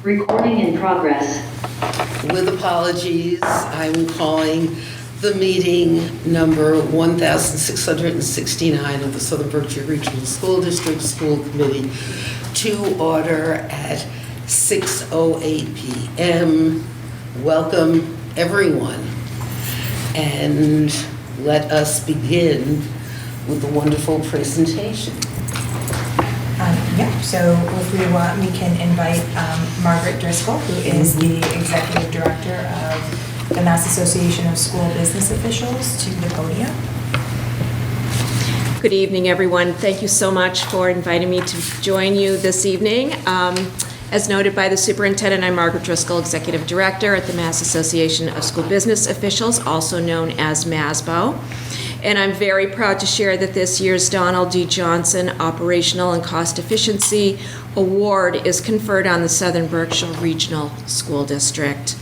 Recording in progress. With apologies, I'm calling the meeting number 1669 of the Southern Berkshire Regional School District School Committee to order at 6:08 p.m. Welcome, everyone. And let us begin with a wonderful presentation. So if we want, we can invite Margaret Driscoll, who is the Executive Director of the Mass Association of School Business Officials, to the podium. Good evening, everyone. Thank you so much for inviting me to join you this evening. As noted by the superintendent, I'm Margaret Driscoll, Executive Director at the Mass Association of School Business Officials, also known as MASBO. And I'm very proud to share that this year's Donald D. Johnson Operational and Cost Efficiency Award is conferred on the Southern Berkshire Regional School District.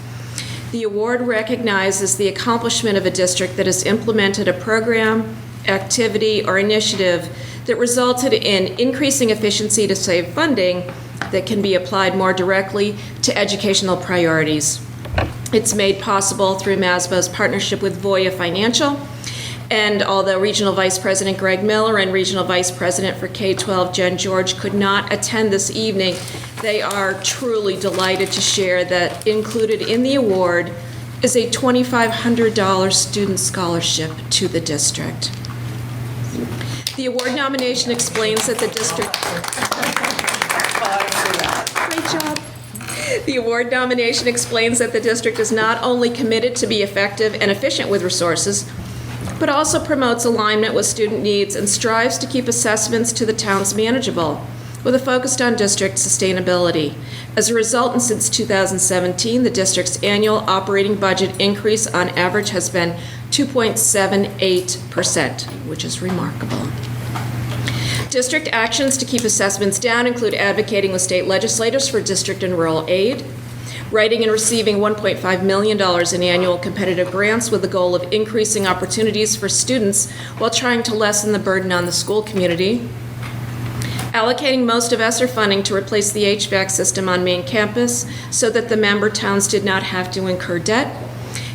The award recognizes the accomplishment of a district that has implemented a program, activity, or initiative that resulted in increasing efficiency to save funding that can be applied more directly to educational priorities. It's made possible through MASBO's partnership with Voya Financial. And although Regional Vice President Greg Miller and Regional Vice President for K-12 Jen George could not attend this evening, they are truly delighted to share that included in the award is a $2,500 student scholarship to the district. The award nomination explains that the district... Great job. The award nomination explains that the district is not only committed to be effective and efficient with resources, but also promotes alignment with student needs and strives to keep assessments to the towns manageable, with a focus on district sustainability. As a result, and since 2017, the district's annual operating budget increase on average has been 2.78%, which is remarkable. District actions to keep assessments down include advocating with state legislators for district and rural aid, writing and receiving $1.5 million in annual competitive grants with the goal of increasing opportunities for students while trying to lessen the burden on the school community, allocating most of ESSER funding to replace the HVAC system on main campus so that the member towns did not have to incur debt,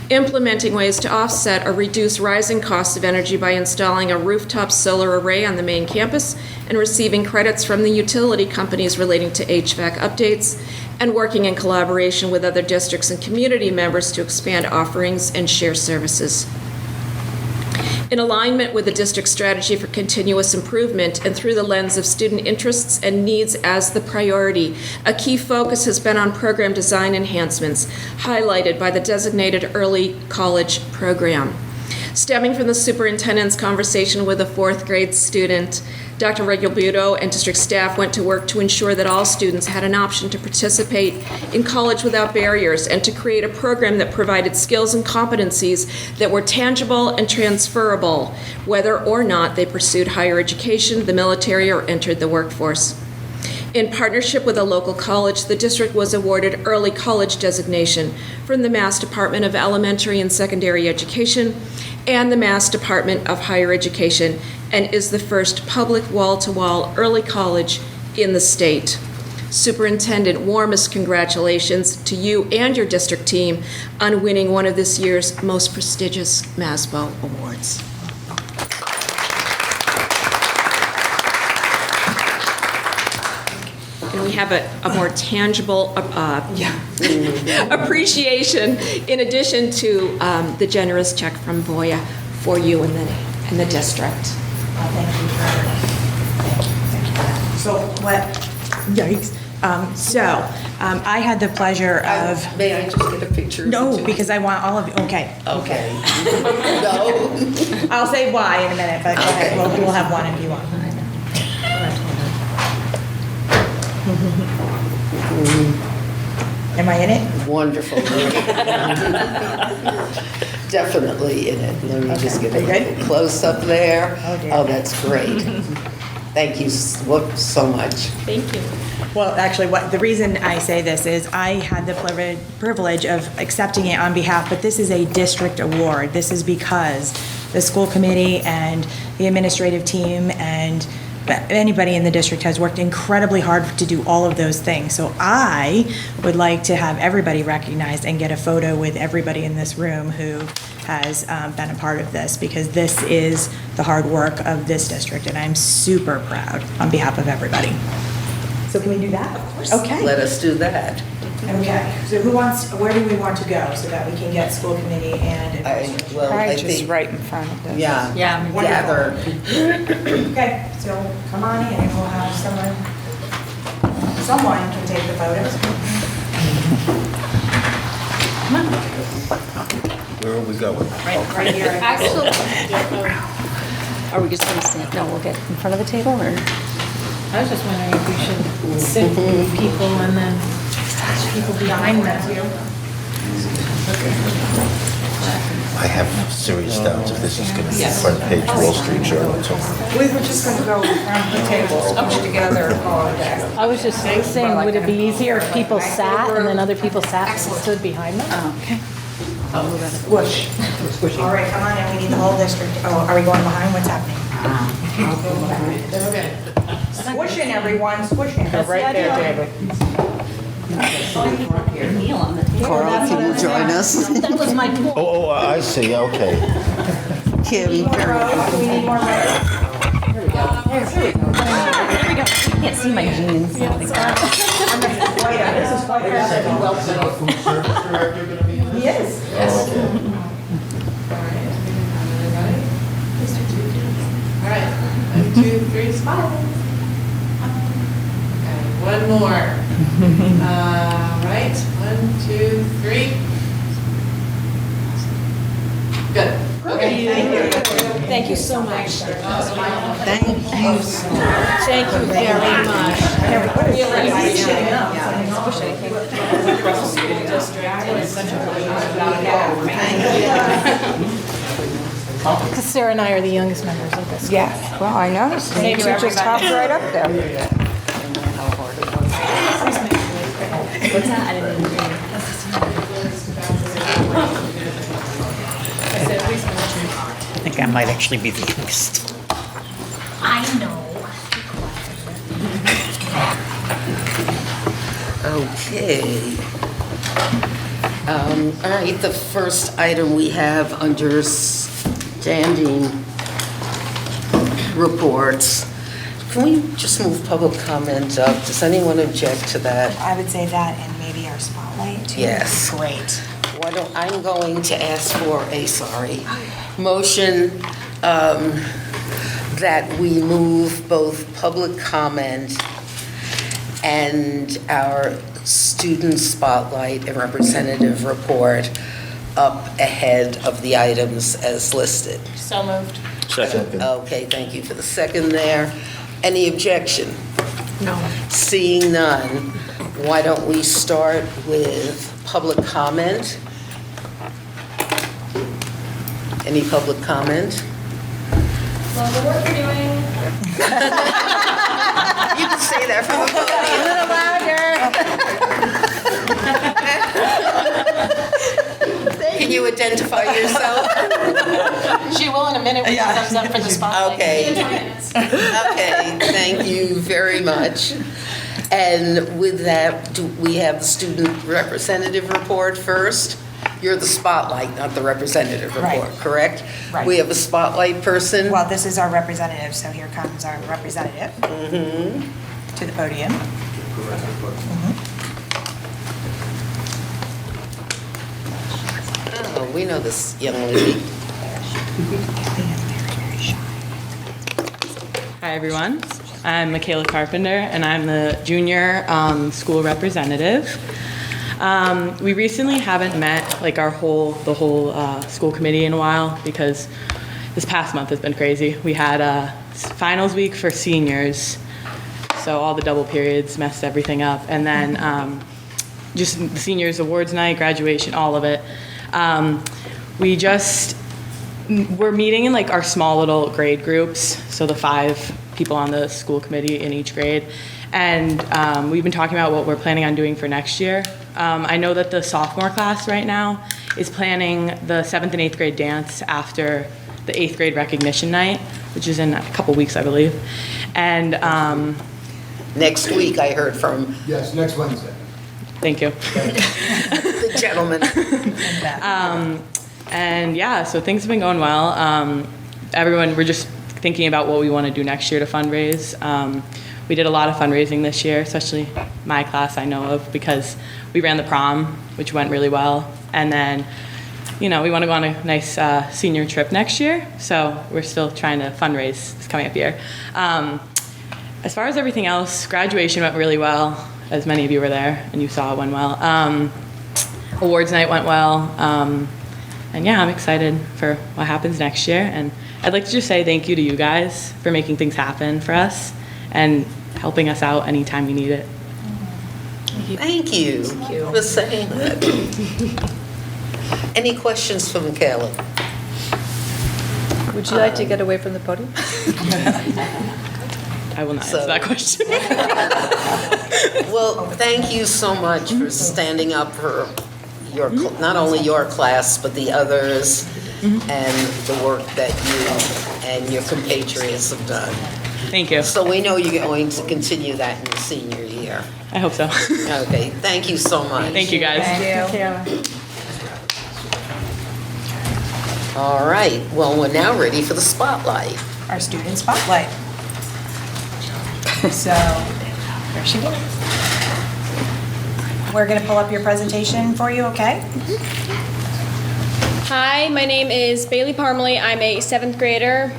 implementing ways to offset or reduce rising costs of energy by installing a rooftop solar array on the main campus and receiving credits from the utility companies relating to HVAC updates, and working in collaboration with other districts and community members to expand offerings and share services. In alignment with the district's strategy for continuous improvement and through the lens of student interests and needs as the priority, a key focus has been on program design enhancements, highlighted by the designated early college program. Stemming from the superintendent's conversation with a fourth grade student, Dr. Regulbuto and district staff went to work to ensure that all students had an option to participate in college without barriers and to create a program that provided skills and competencies that were tangible and transferable, whether or not they pursued higher education, the military, or entered the workforce. In partnership with a local college, the district was awarded early college designation from the Mass Department of Elementary and Secondary Education and the Mass Department of Higher Education, and is the first public wall-to-wall early college in the state. Superintendent, warmest congratulations to you and your district team on winning one of this year's most prestigious MASBO awards. And we have a more tangible appreciation in addition to the generous check from Voya for you and the district. Thank you for that. So what? Yikes. I had the pleasure of. May I just get a picture? No, because I want all of you. Okay. Okay. No. I'll say why in a minute, but okay. We'll have one if you want. Am I in it? Wonderful. Definitely in it. Let me just get a little close up there. Oh, that's great. Thank you so much. Thank you. Well, actually, the reason I say this is I had the privilege of accepting it on behalf, but this is a district award. This is because the school committee and the administrative team and anybody in the district has worked incredibly hard to do all of those things. So I would like to have everybody recognized and get a photo with everybody in this room who has been a part of this, because this is the hard work of this district, and I'm super proud on behalf of everybody. So can we do that? Of course. Okay. Let us do that. Okay, so where do we want to go so that we can get school committee and I Probably just think, right in front of this. yeah, Wonderful. gather. Okay, so come on in and we'll have someone can take the photos. Where are we going? Right here. Actually, are we just going to stand? No, we'll get in front of the table, or? I was just wondering if we should sit with people and then people behind them. I have serious doubts if this is going to be a front page Wall Street Journal. We were just going to go around the table, squish together all day. I was just saying, would it be easier if people sat and then other people sat and stood behind them? Oh, okay. Squish. All right, come on in, we need the whole district. Oh, are we going behind? What's happening? Squishing, everyone, squishing. Right there, David. Carl, can you join us? That was my point. Oh, I see, okay. Kim, We need more rows, we need more rows. Can't see my jeans. This is quite Food service director going to be in this? He is. All right, 1, 2, 3, smile. Okay, one more. Right, 1, 2, 3. Good. Okay. Thank you so much. Thank you so much. Thank you very much. Really appreciate it. Because Sarah and I are the youngest members of this. Yeah, well, I noticed. You two just hopped right up there. What's that? I didn't even hear. I think I might actually be the youngest. I know. Okay. All right, the first item we have under standing reports. Can we just move public comment up? Does anyone object to that? I would say that and maybe our spotlight too. Yes. Great. I'm going to ask for a, motion that we move both public comment and our student spotlight and representative report up ahead of the items as listed. So moved. Second. Okay, thank you for the second there. Any objection? No. Seeing none, why don't we start with public comment? Any public comment? Well, the work you're doing. You can say that from the podium. Can you identify yourself? She will in a minute when she comes up for the spotlight. Okay. Okay, thank you very much. And with that, do we have the student representative report first? You're the spotlight, not the representative report, Right. correct? Right. We have a spotlight person? Well, this is our representative, so here comes our representative to the podium. Oh, we know this young lady. Hi, everyone. I'm Michaela Carpenter, and I'm the junior school representative. We recently haven't met like the whole school committee in a while because this past month has been crazy. We had finals week for seniors, so all the double periods messed everything up, and then just the seniors awards night, graduation, all of it. We're meeting in like our small little grade groups, so the 5 people on the school committee in each grade, and we've been talking about what we're planning on doing for next year. I know that the sophomore class right now is planning the 7th and 8th grade dance after the 8th grade recognition night, which is in a couple weeks, I believe. And Next week, I heard from Yes, next Wednesday. thank you. the gentleman. And yeah, so things have been going well. Everyone, we're just thinking about what we want to do next year to fundraise. We did a lot of fundraising this year, especially my class I know of, because we ran the prom, which went really well. And then, we want to go on a nice senior trip next year. So we're still trying to fundraise this coming up year. As far as everything else, graduation went really well, as many of you were there and you saw it went well. Awards night went well. And yeah, I'm excited for what happens next year. And I'd like to just say thank you to you guys for making things happen for us and helping us out anytime we need it. Thank you for saying that. Any questions for Michaela? Would you like to get away from the podium? I will not So- answer that question. Well, thank you so much for standing up for not only your class, but the others, and the work that you and your compatriots have done. Thank you. So we know you're going to continue that in your senior year. I hope so. Okay, thank you so much. Thank you, guys. All right, well, we're now ready for the spotlight. Our student spotlight. So, there she goes. We're going to pull up your presentation for you, okay? Hi, my name is Bailey Parmalee. I'm a 7th grader.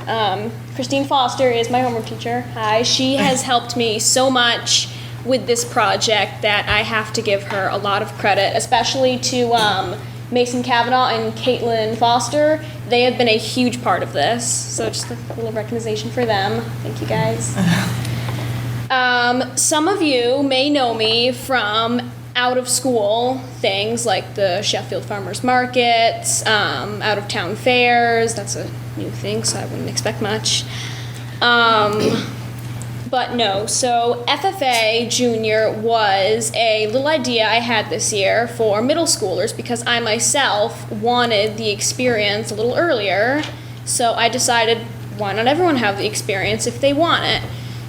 Christine Foster is my homeroom teacher. Hi, she has helped me so much with this project that I have to give her a lot of credit, especially to Mason Kavanaugh and Caitlin Foster. They have been a huge part of this, so just a little recognition for them. Thank you, guys. Some of you may know me from out of school things like the Sheffield Farmers Markets, out of town fairs. That's a new thing, so I wouldn't expect much. But no, so FFA Junior was a little idea I had this year for middle schoolers because I myself wanted the experience a little earlier. So I decided, why not everyone have the experience if they want it?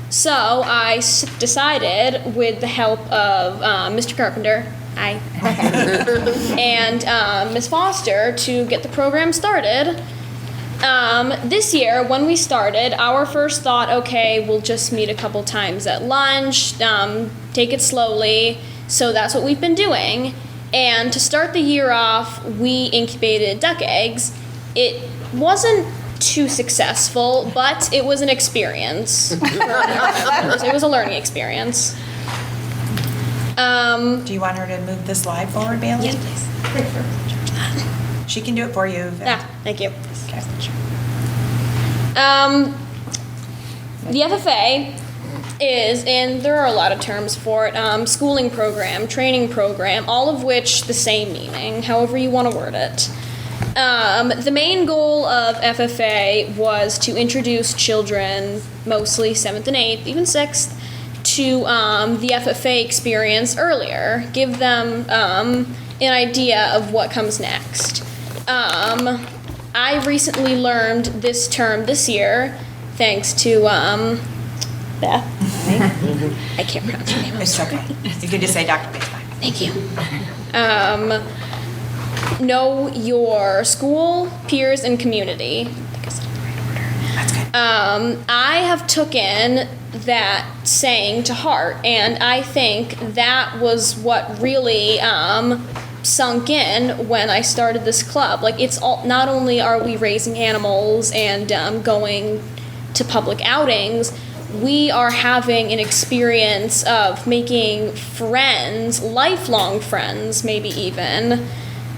So I decided, with the help of Mr. Carpenter, and Ms. Foster, to get the program started. This year, when we started, our first thought, okay, we'll just meet a couple times at lunch, take it slowly. So that's what we've been doing. And to start the year off, we incubated duck eggs. It wasn't too successful, but it was an experience. It was a learning experience. Do you want her to move the slide forward, Bailey? Yes, please. She can do it for you. Thank you. Okay. The FFA is, and there are a lot of terms for it, schooling program, training program, all of which the same meaning, however you want to word it. The main goal of FFA was to introduce children, mostly 7th and 8th, even 6th, to the FFA experience earlier, give them an idea of what comes next. I recently learned this term this year, thanks to Beth. I can't pronounce her name. I'm It's sorry. okay. You can just say Dr. Bates. Fine. Thank you. Know your school, peers, and community. I think I said it in the right order. That's good. I have taken that saying to heart, and I think that was what really sunk in when I started this club. Like, it's all, not only are we raising animals and going to public outings, we are having an experience of making friends, lifelong friends, maybe even,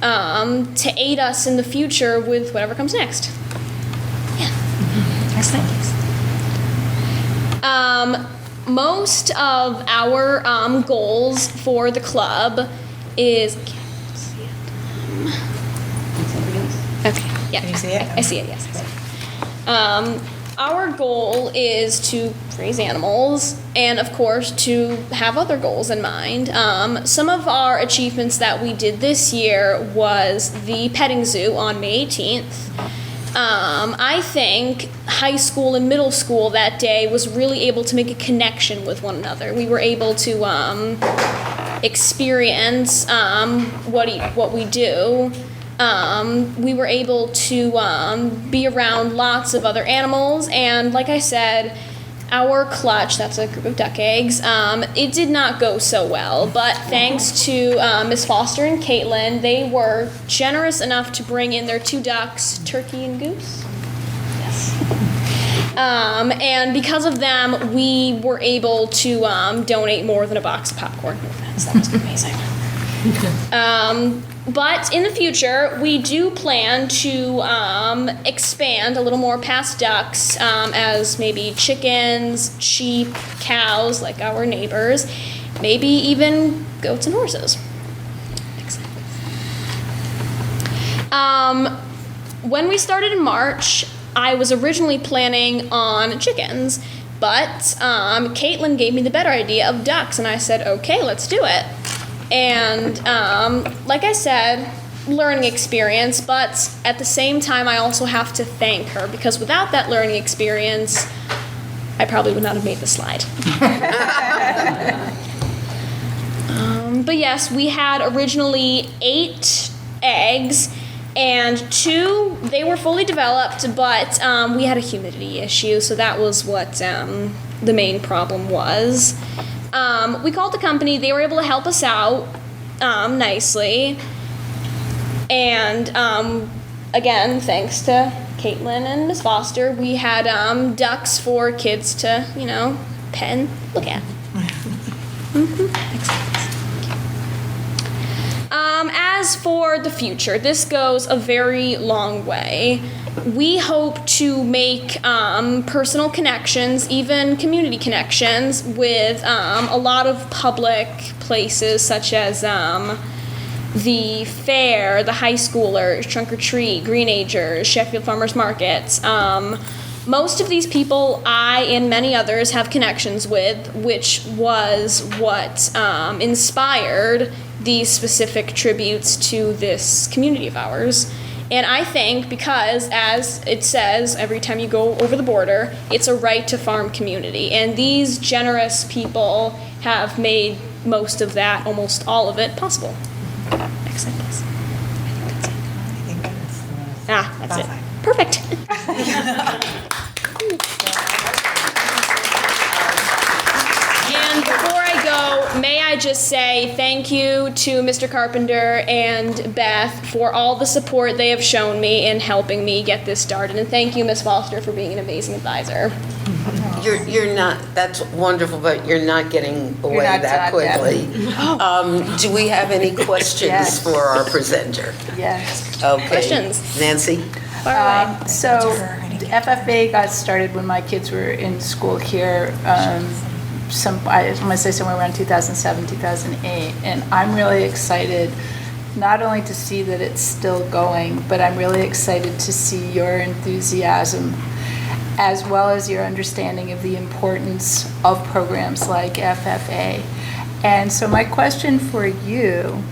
to aid us in the future with whatever comes next. Yeah. Excellent. Most of our goals for the club is. Okay. Yeah. Can you see it? I see it. Yes. I see it. Our goal is to raise animals and, of course, to have other goals in mind. Some of our achievements that we did this year was the petting zoo on May 18th. I think high school and middle school that day was really able to make a connection with one another. We were able to experience what we do. We were able to be around lots of other animals, and like I said, our clutch, that's a group of duck eggs, it did not go so well, but thanks to Miss Foster and Caitlin, they were generous enough to bring in their 2 ducks, Turkey and Goose. Yes. And because of them, we were able to donate more than a box of popcorn. No offense, that was amazing. But in the future, we do plan to expand a little more past ducks as maybe chickens, sheep, cows, like our neighbors, maybe even goats and horses. When we started in March, I was originally planning on chickens, but Caitlin gave me the better idea of ducks, and I said, okay, let's do it. And like I said, learning experience, but at the same time, I also have to thank her, because without that learning experience, I probably would not have made the slide. But yes, we had originally 8 eggs, and 2, they were fully developed, but we had a humidity issue, so that was what the main problem was. We called the company. They were able to help us out nicely. And again, thanks to Caitlin and Miss Foster, we had ducks for kids to, pet and look at. As for the future, this goes a very long way. We hope to make personal connections, even community connections, with a lot of public places such as the fair, the high schoolers, Trunk or Treat, Greenagers, Sheffield Farmers Markets. Most of these people I and many others have connections with, which was what inspired these specific tributes to this community of ours. And I think because, as it says every time you go over the border, it's a right to farm community. And these generous people have made most of that, almost all of it, possible. Next slide, please. That's it. Perfect. And before I go, may I just say thank you to Mr. Carpenter and Beth for all the support they have shown me in helping me get this started. And thank you, Ms. Foster, for being an amazing advisor. You're not, that's wonderful, but you're not getting away that quickly. Do we have any questions for our presenter? Yes. Okay. Questions? Nancy? So the FFA got started when my kids were in school here. I want to say somewhere around 2007, 2008, and I'm really excited not only to see that it's still going, but I'm really excited to see your enthusiasm as well as your understanding of the importance of programs like FFA. And so my question for you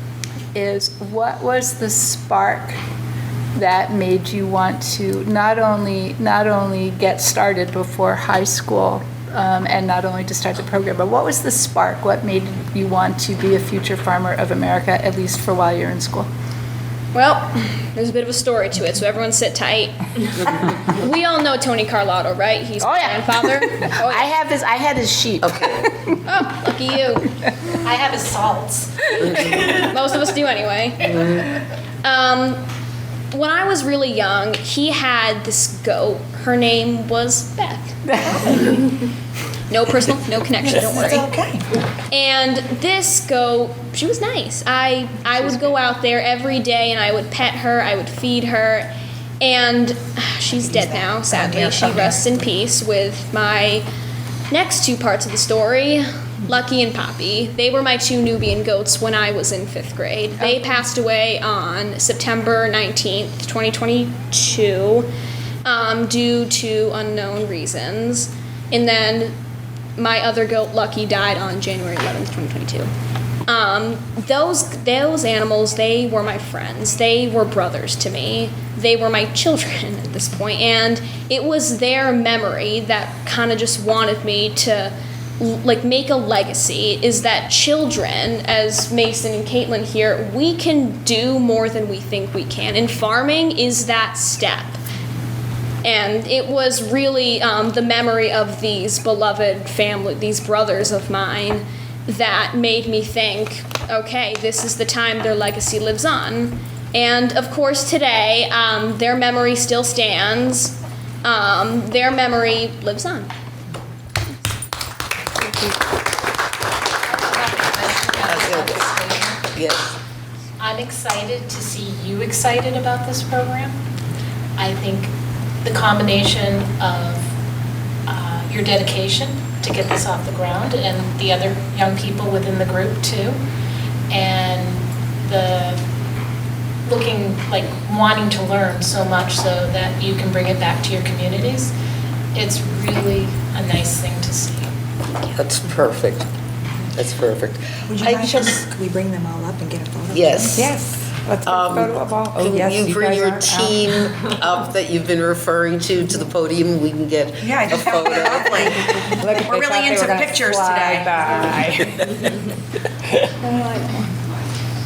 is, what was the spark that made you want to not only get started before high school, and not only to start the program, but what was the spark? What made you want to be a future farmer of America, at least for while you're in school? Well, there's a bit of a story to it, so everyone sit tight. We all know Tony Carlotto, right? He's my grandfather. Oh, yeah. I had his sheep. Okay. Oh, lucky you. I have his salts. Most of us do anyway. When I was really young, he had this goat. Her name was Beth. No personal, no connection, don't worry. Okay. And this goat, she was nice. I would go out there every day and I would pet her, I would feed her, and she's dead now, sadly. She rests in peace with my next 2 parts of the story, Lucky and Poppy. They were my 2 Nubian goats when I was in 5th grade. They passed away on September 19th, 2022, due to unknown reasons. And then my other goat, Lucky, died on January 11th, 2022. Those animals, they were my friends. They were brothers to me. They were my children at this point, and it was their memory that kind of just wanted me to like make a legacy. Is that children, as Mason and Caitlin here, we can do more than we think we can, and farming is that step. And it was really the memory of these beloved family, these brothers of mine, that made me think, okay, this is the time their legacy lives on. And of course today, their memory still stands. Their memory lives on. Yes. I'm excited to see you excited about this program. I think the combination of your dedication to get this off the ground and the other young people within the group too, and the wanting to learn so much so that you can bring it back to your communities, it's really a nice thing to see. That's perfect. That's perfect. Would you mind, could we bring them all up and get a photo? Yes. Yes. Let's get a photo of all. Can you bring your team up that you've been referring to the podium? We can get a photo. Look, we're really into pictures today.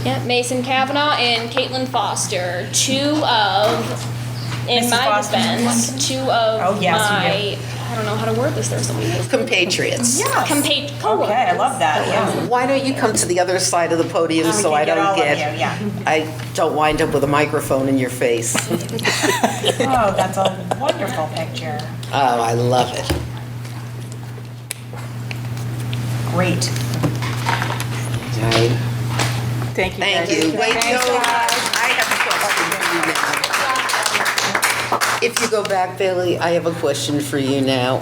Yeah, Mason Kavanaugh and Caitlin Foster, in my defense, two of my, I don't know how to word this, there's somebody else. Compatriots. Yeah. Co-workers. Okay, I love that, yeah. Why don't you come to the other side of the podium so I don't I don't wind up with a microphone in your face. Oh, that's a wonderful picture. Oh, I love it. Great. All right. Thank you. Thank guys. you. Wait, no, I have a question for you now. If you go back, Bailey, I have a question for you now.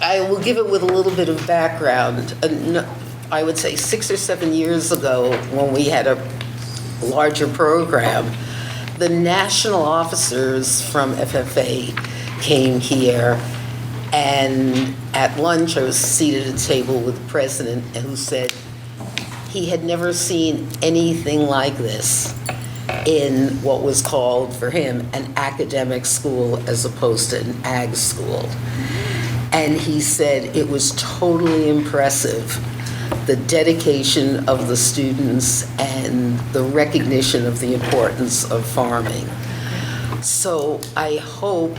I will give it with a little bit of background. I would say 6 or 7 years ago, when we had a larger program, the national officers from FFA came here, and at lunch I was seated at a table with the president who said he had never seen anything like this in what was called, for him, an academic school as opposed to an ag school. And he said it was totally impressive, the dedication of the students and the recognition of the importance of farming. So I hope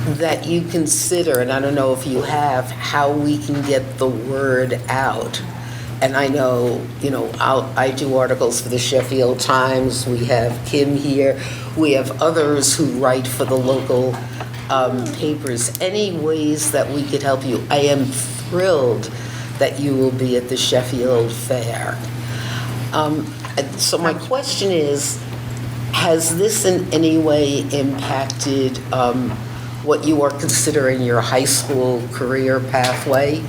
that you consider, and I don't know if you have, how we can get the word out. And I know, I do articles for the Sheffield Times. We have Kim here. We have others who write for the local papers. Any ways that we could help you? I am thrilled that you will be at the Sheffield Fair. So my question is, has this in any way impacted what you are considering your high school career pathway?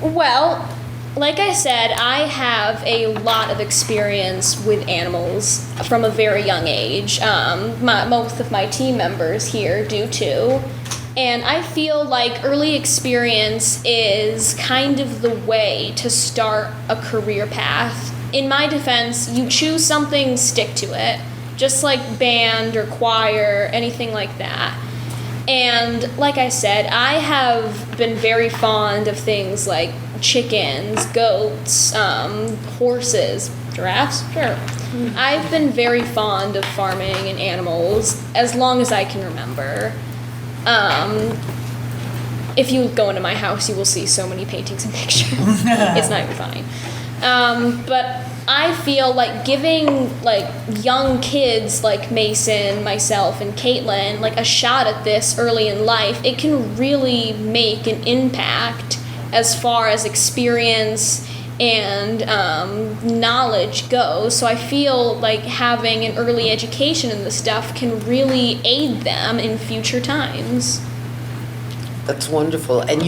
Well, like I said, I have a lot of experience with animals from a very young age. Most of my team members here do too. And I feel like early experience is kind of the way to start a career path. In my defense, you choose something, stick to it. Just like band or choir, anything like that. And like I said, I have been very fond of things like chickens, goats, horses, giraffes, sure. I've been very fond of farming and animals as long as I can remember. If you go into my house, you will see so many paintings and pictures. It's not even funny. But I feel like giving like young kids like Mason, myself, and Caitlin like a shot at this early in life, it can really make an impact as far as experience and knowledge goes. So I feel like having an early education in this stuff can really aid them in future times. That's wonderful. And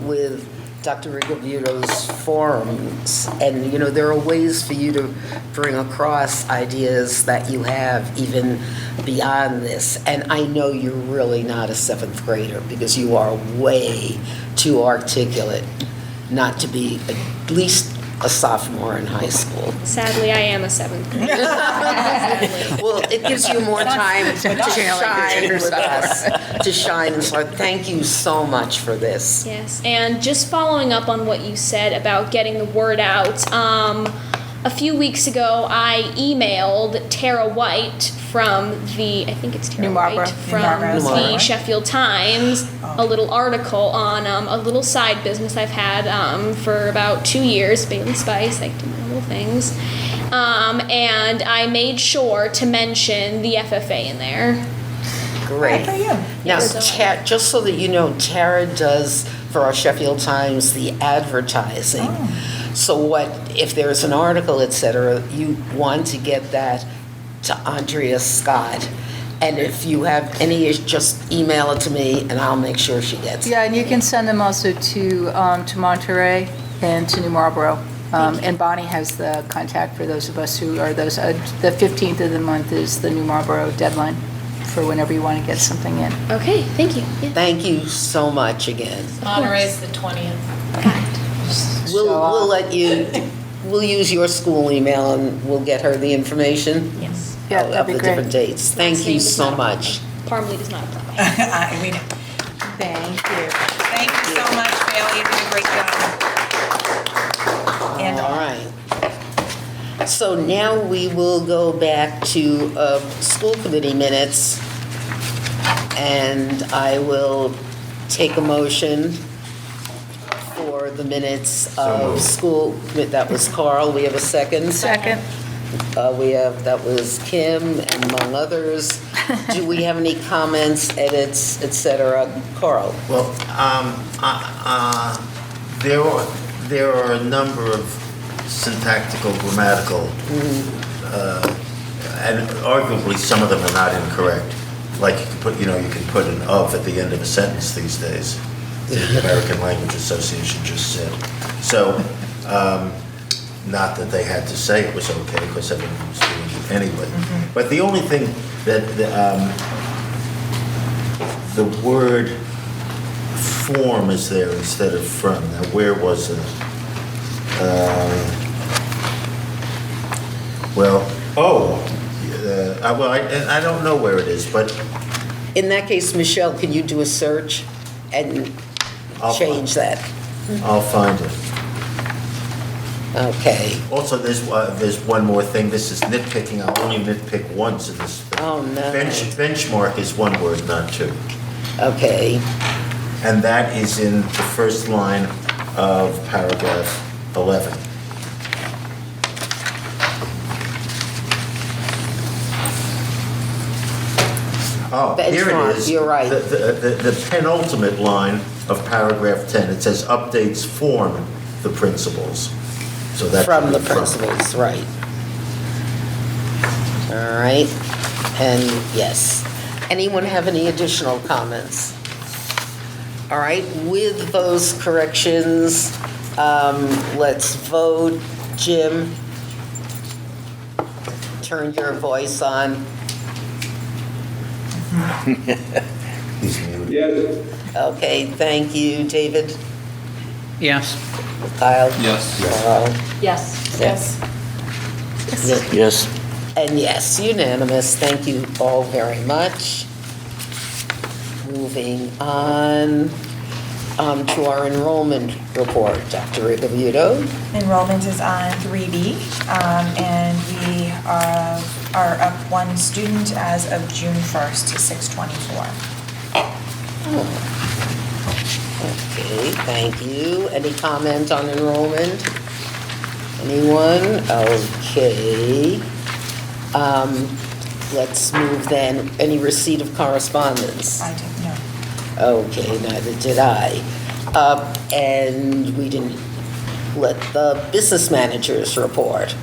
with Dr. Rigobuto's forums, and there are ways for you to bring across ideas that you have even beyond this. And I know you're really not a 7th grader because you are way too articulate. not to be at least a sophomore in high school. Sadly, I am a seventh grader. Well, it gives you more time to shine with us, to shine. So thank you so much for this. Yes, and just following up on what you said about getting the word out, a few weeks ago, I emailed Tara White from the, I think it's Tara New Marlborough. White, from the Sheffield Times, a little article on a little side business I've had for about 2 years, Bailey Spice, I do my little things. And I made sure to mention the FFA in there. Great. Good for you. Now, So- just so that you know, Tara does, for our Sheffield Times, the advertising. So what, if there's an article, et cetera, you want to get that to Andrea Scott. And if you have any, just email it to me and I'll make sure she gets it. Yeah, and you can send them also to Monterey and to New Marlborough. And Bonnie has the contact for those of us who are those, the 15th of the month is the New Marlborough deadline for whenever you want to get something in. Okay, thank you. Yeah. Thank you so much again. Monterey's the 20th. We'll let you, we'll use your school email and we'll get her the information. Yes. Yeah, of that'd be the great. different dates. Thank you Name does so not much. apply. Parmley does not apply. We know. Thank you. Thank you so much, Bailey. You did a great job. And All right. So now we will go back to school committee minutes. And I will take a motion for the minutes of school, that was Carl. We have a second. Second. That was Kim and among others. Do we have any comments, edits, et cetera? Carl? Well, there are a number of syntactical, grammatical, and arguably some of them are not incorrect. Like you can put an "of" at the end of a sentence these days. The American Language Association just said. So, not that they had to say it was okay, because everyone was doing it anyway. But the only thing that the word "form" is there instead of "from." Now, where was it? I don't know where it is, but In that case, Michelle, can you do a search and change that? I'll find it. Okay. Also, there's one more thing. This is nitpicking. I'll only nitpick once in this. Oh, no. Benchmark is one word, not two. Okay. And that is in the first line of paragraph 11. Oh, here it Benchmark, is. you're right. The penultimate line of paragraph 10, it says updates form the principles. So that's From the principals, right. All right. And yes. Anyone have any additional comments? All right, with those corrections, let's vote. Jim, turn your voice on. He's muted. Yes. Okay, thank you. David? Yes. Kyle? Yes. Carl? Yes. Yes. Yes. And yes, unanimous. Thank you all very much. Moving on to our enrollment report. Dr. Rigobuto. Enrollment is on 3B, and we are up one student as of June 1st to 624. Okay, thank you. Any comment on enrollment? Anyone? Okay. Let's move then. Any receipt of correspondence? I didn't know. Okay, neither did I. And we didn't let the business managers report.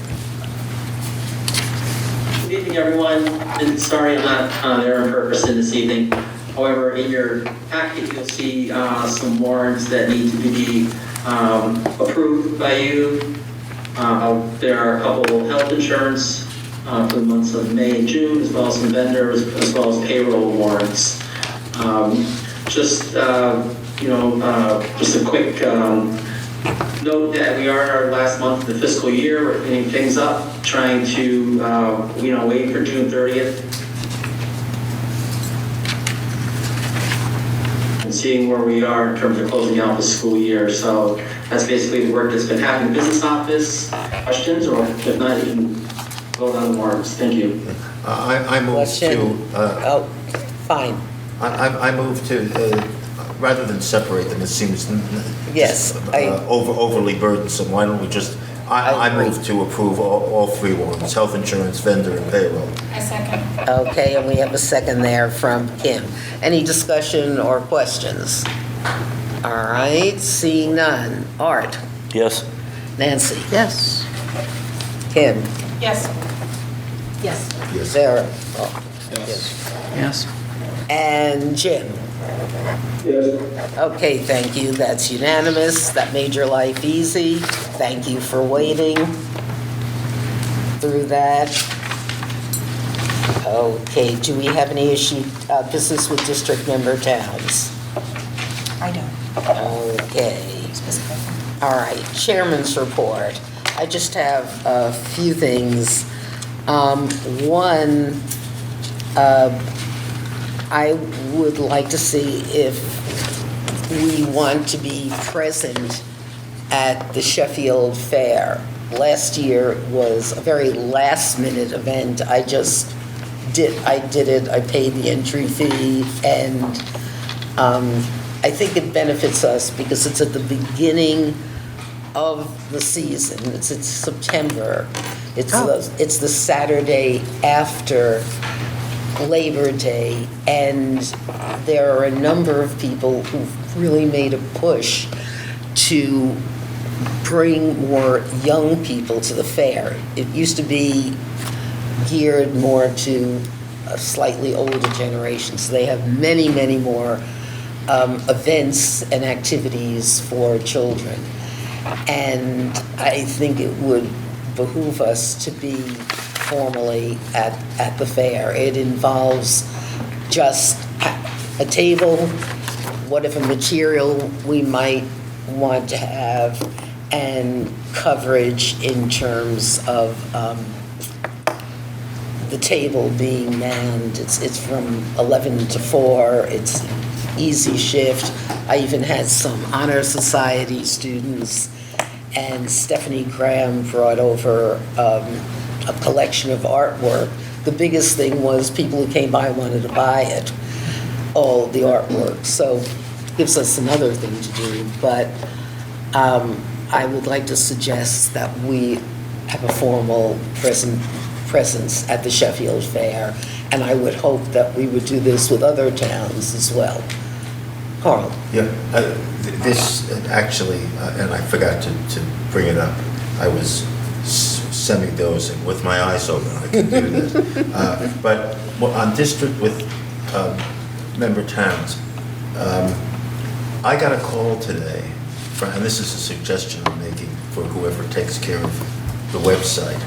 Good evening, everyone, and sorry I'm not there in person this evening. However, in your packet, you'll see some warrants that need to be approved by you. There are a couple health insurance for the months of May and June, as well as some vendors, as well as payroll warrants. Just a quick note that we are in our last month of the fiscal year. We're cleaning things up, trying to, wait for June 30th. And seeing where we are in terms of closing out the school year. So that's basically the work that's been happening in the business office. Questions, or if not, you can vote on the warrants. Thank you. I move to, Fine. I move to, rather than separate them, it seems Yes, overly burdensome. Why don't we just, I move to approve all three warrants, health insurance, vendor, and payroll. I second. Okay, and we have a second there from Kim. Any discussion or questions? All right, seeing none. Art? Yes. Nancy? Yes. Kim? Yes. Yes. Yes. Sarah? Yes. And Jim? Yes. Okay, thank you. That's unanimous. That made your life easy. Thank you for waiting through that. Okay, do we have any business with district member towns? I don't. Okay. All right, chairman's report. I just have a few things. One, I would like to see if we want to be present at the Sheffield Fair. Last year was a very last-minute event. I did it, I paid the entry fee, and I think it benefits us because it's at the beginning of the season. It's September. It's the Saturday after Labor Day, and there are a number of people who've really made a push to bring more young people to the fair. It used to be geared more to a slightly older generation, so they have many, many more events and activities for children. And I think it would behoove us to be formally at the fair. It involves just a table, whatever material we might want to have, and coverage in terms of the table being manned. It's from 11 to 4. It's easy shift. I even had some Honor Society students, and Stephanie Graham brought over a collection of artwork. The biggest thing was people who came by wanted to buy it, all the artwork. So it gives us another thing to do. But I would like to suggest that we have a formal presence at the Sheffield Fair, and I would hope that we would do this with other towns as well. Carl? Yeah, this actually, and I forgot to bring it up, I was semi-dozing with my eyes open, I could do this. But on district with member towns, I got a call today, and this is a suggestion I'm making for whoever takes care of the website.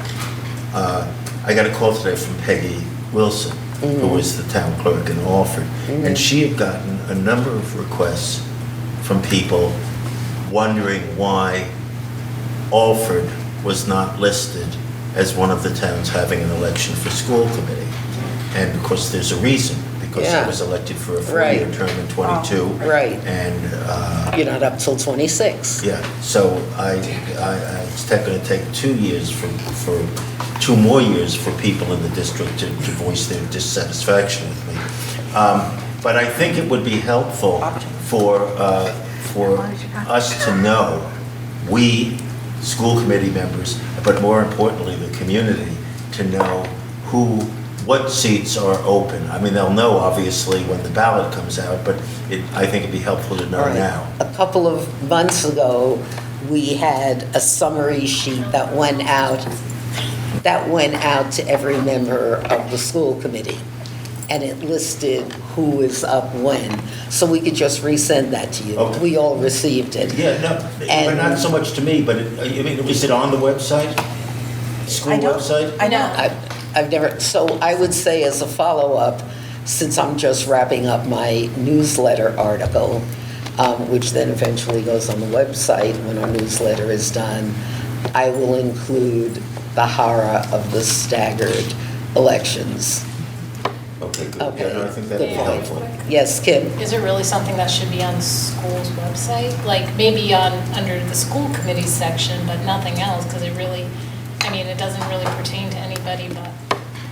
I got a call today from Peggy Wilson, who is the town clerk in Alford, and she had gotten a number of requests from people wondering why Alford was not listed as one of the towns having an election for school committee. And of course, there's a reason, because I was elected for a four-year term in 22. Right. And you're not up till 26. yeah, so it's going to take 2 years for 2 more years for people in the district to voice their dissatisfaction with me. But I think it would be helpful for us to know, we, school committee members, but more importantly, the community, to know what seats are open. I mean, they'll know, obviously, when the ballot comes out, but I think it'd be helpful to know now. A couple of months ago, we had a summary sheet that went out to every member of the school committee, and it listed who is up when. So we could just resend that to you. Okay. We all received it. Yeah, no, but not so much to me, but is it on the website? School website? I know. I've never, so I would say as a follow-up, since I'm just wrapping up my newsletter article, which then eventually goes on the website when our newsletter is done, I will include the horror of the staggered elections. Okay, good. Okay, Yeah, no, I think that'd be good point. helpful. Yes, Kim? Is it really something that should be on the school's website? Like maybe under the school committee section, but nothing else, because it really, I mean, it doesn't really pertain to anybody but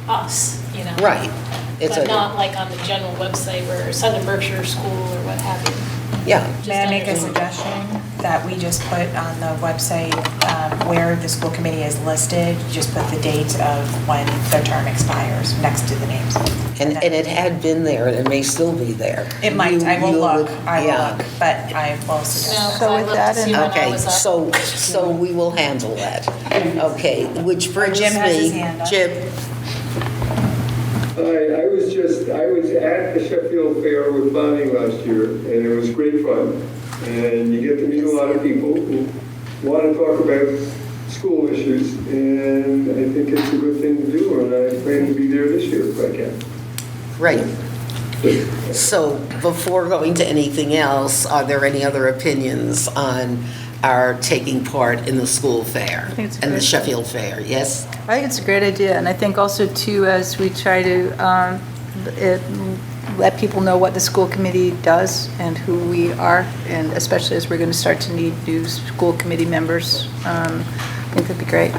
us, you know? Right. It's But a- not like on the general website where Southern Berkshire School or what have you. Yeah. May I make a Just under- suggestion that we just put on the website where the school committee is listed, just put the date of when their term expires next to the names. And it had been there, and it may still be there. It might, I will You look, would- I will yeah. look, but I will suggest. No, 'cause So I with looked that to see in- when I Okay, was up. so we will handle that. Okay, which brings me. Jim has his hand up. Jim, I was at the Sheffield Fair with Bonnie last year, and it was great fun. And you get to meet a lot of people who want to talk about school issues, and I think it's a good thing to do, and I plan to be there this year if I can. right. So before going to anything else, are there any other opinions on our taking part in the school fair? I think it's a And the great- Sheffield Fair, yes? I think it's a great idea, and I think also too, as we try to let people know what the school committee does and who we are, and especially as we're going to start to need new school committee members, I think that'd be great.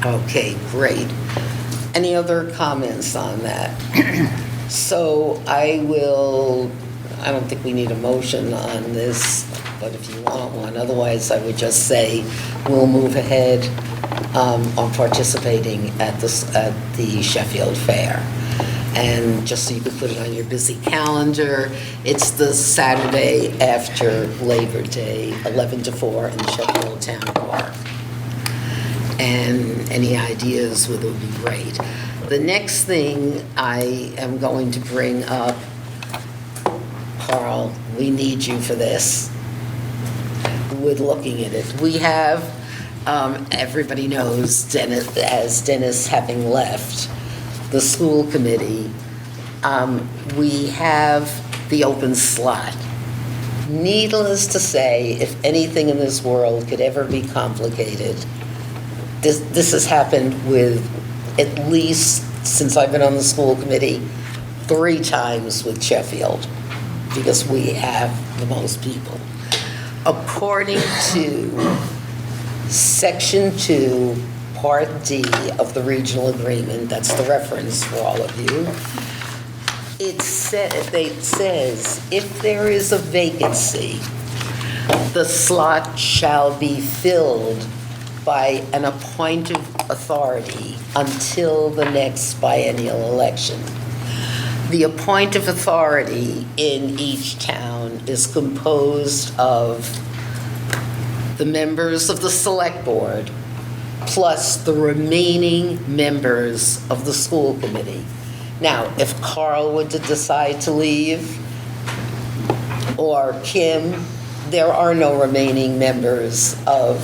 Okay, great. Any other comments on that? So I don't think we need a motion on this, but if you want one, otherwise I would just say we'll move ahead on participating at the Sheffield Fair. And just so you can put it on your busy calendar, it's the Saturday after Labor Day, 11 to 4 in Sheffield Town Park. And any ideas would be great. The next thing I am going to bring up, Carl, we need you for this. With looking at it, we have, everybody knows Dennis having left the school committee, we have the open slot. Needless to say, if anything in this world could ever be complicated, this has happened with, at least since I've been on the school committee, 3 times with Sheffield, because we have the most people. According to Section 2, Part D of the regional agreement, that's the reference for all of you, it says if there is a vacancy, the slot shall be filled by an appointed authority until the next biennial election. The appointed authority in each town is composed of the members of the select board plus the remaining members of the school committee. Now, if Carl were to decide to leave, or Kim, there are no remaining members of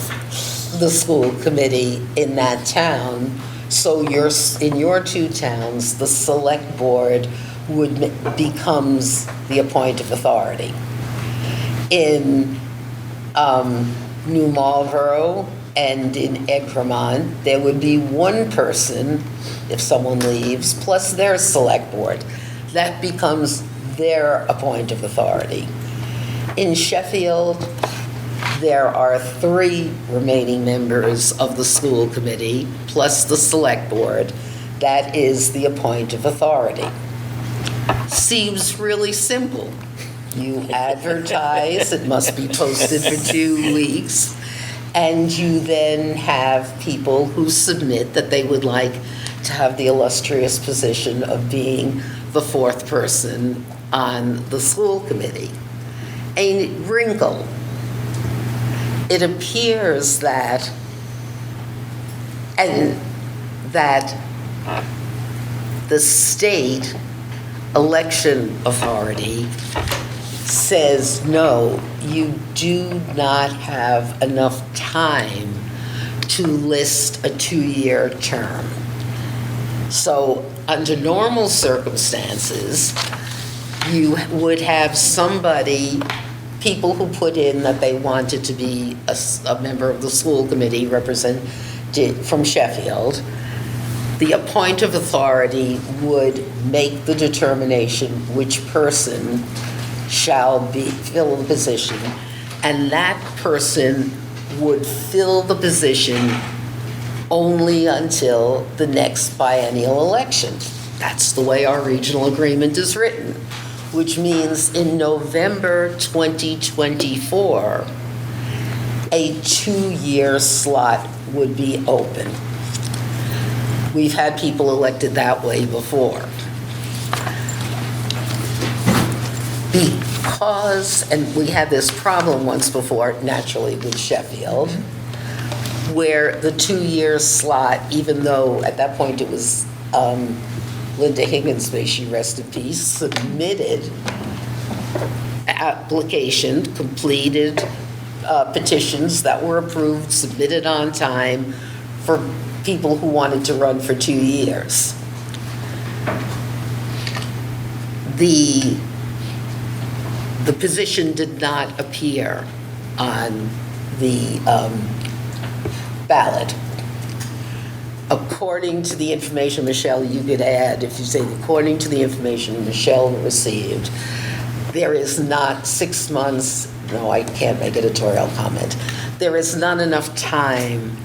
the school committee in that town. So in your 2 towns, the select board becomes the appointed authority. In New Marlborough and in Egremont, there would be 1 person, if someone leaves, plus their select board. That becomes their appointed authority. In Sheffield, there are 3 remaining members of the school committee, plus the select board. That is the appointed authority. Seems really simple. You advertise, it must be posted for 2 weeks, and you then have people who submit that they would like to have the illustrious position of being the 4th person on the school committee. A wrinkle. It appears that the state election authority says, no, you do not have enough time to list a 2-year term. So under normal circumstances, you would have somebody people who put in that they wanted to be a member of the school committee represented from Sheffield, the appointive authority would make the determination which person shall fill the position, and that person would fill the position only until the next biennial election. That's the way our regional agreement is written, which means in November 2024, a 2-year slot would be open. We've had people elected that way before. Because, and we had this problem once before, naturally, with Sheffield, where the 2-year slot, even though at that point it was Linda Higgins, may she rest in peace, submitted application, completed petitions that were approved, submitted on time for people who wanted to run for 2 years. The position did not appear on the ballot. According to the information, Michelle, you could add, if you say, according to the information Michelle received, there is not 6 months, no, I can't make editorial comment. There is not enough time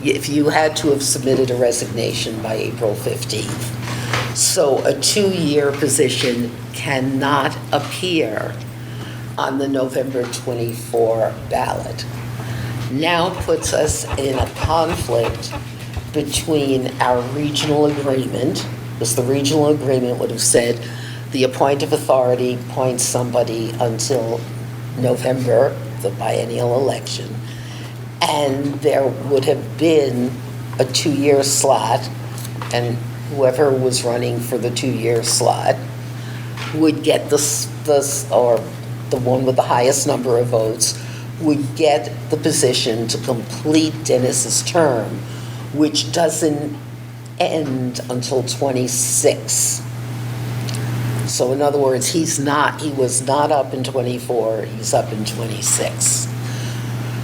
if you had to have submitted a resignation by April 15th. So a 2-year position cannot appear on the November 24 ballot. Now puts us in a conflict between our regional agreement, because the regional agreement would have said the appointive authority appoints somebody until November, the biennial election, and there would have been a 2-year slot, and whoever was running for the 2-year slot would get the one with the highest number of votes would get the position to complete Dennis's term, which doesn't end until 26. So in other words, he was not up in 24, he's up in 26.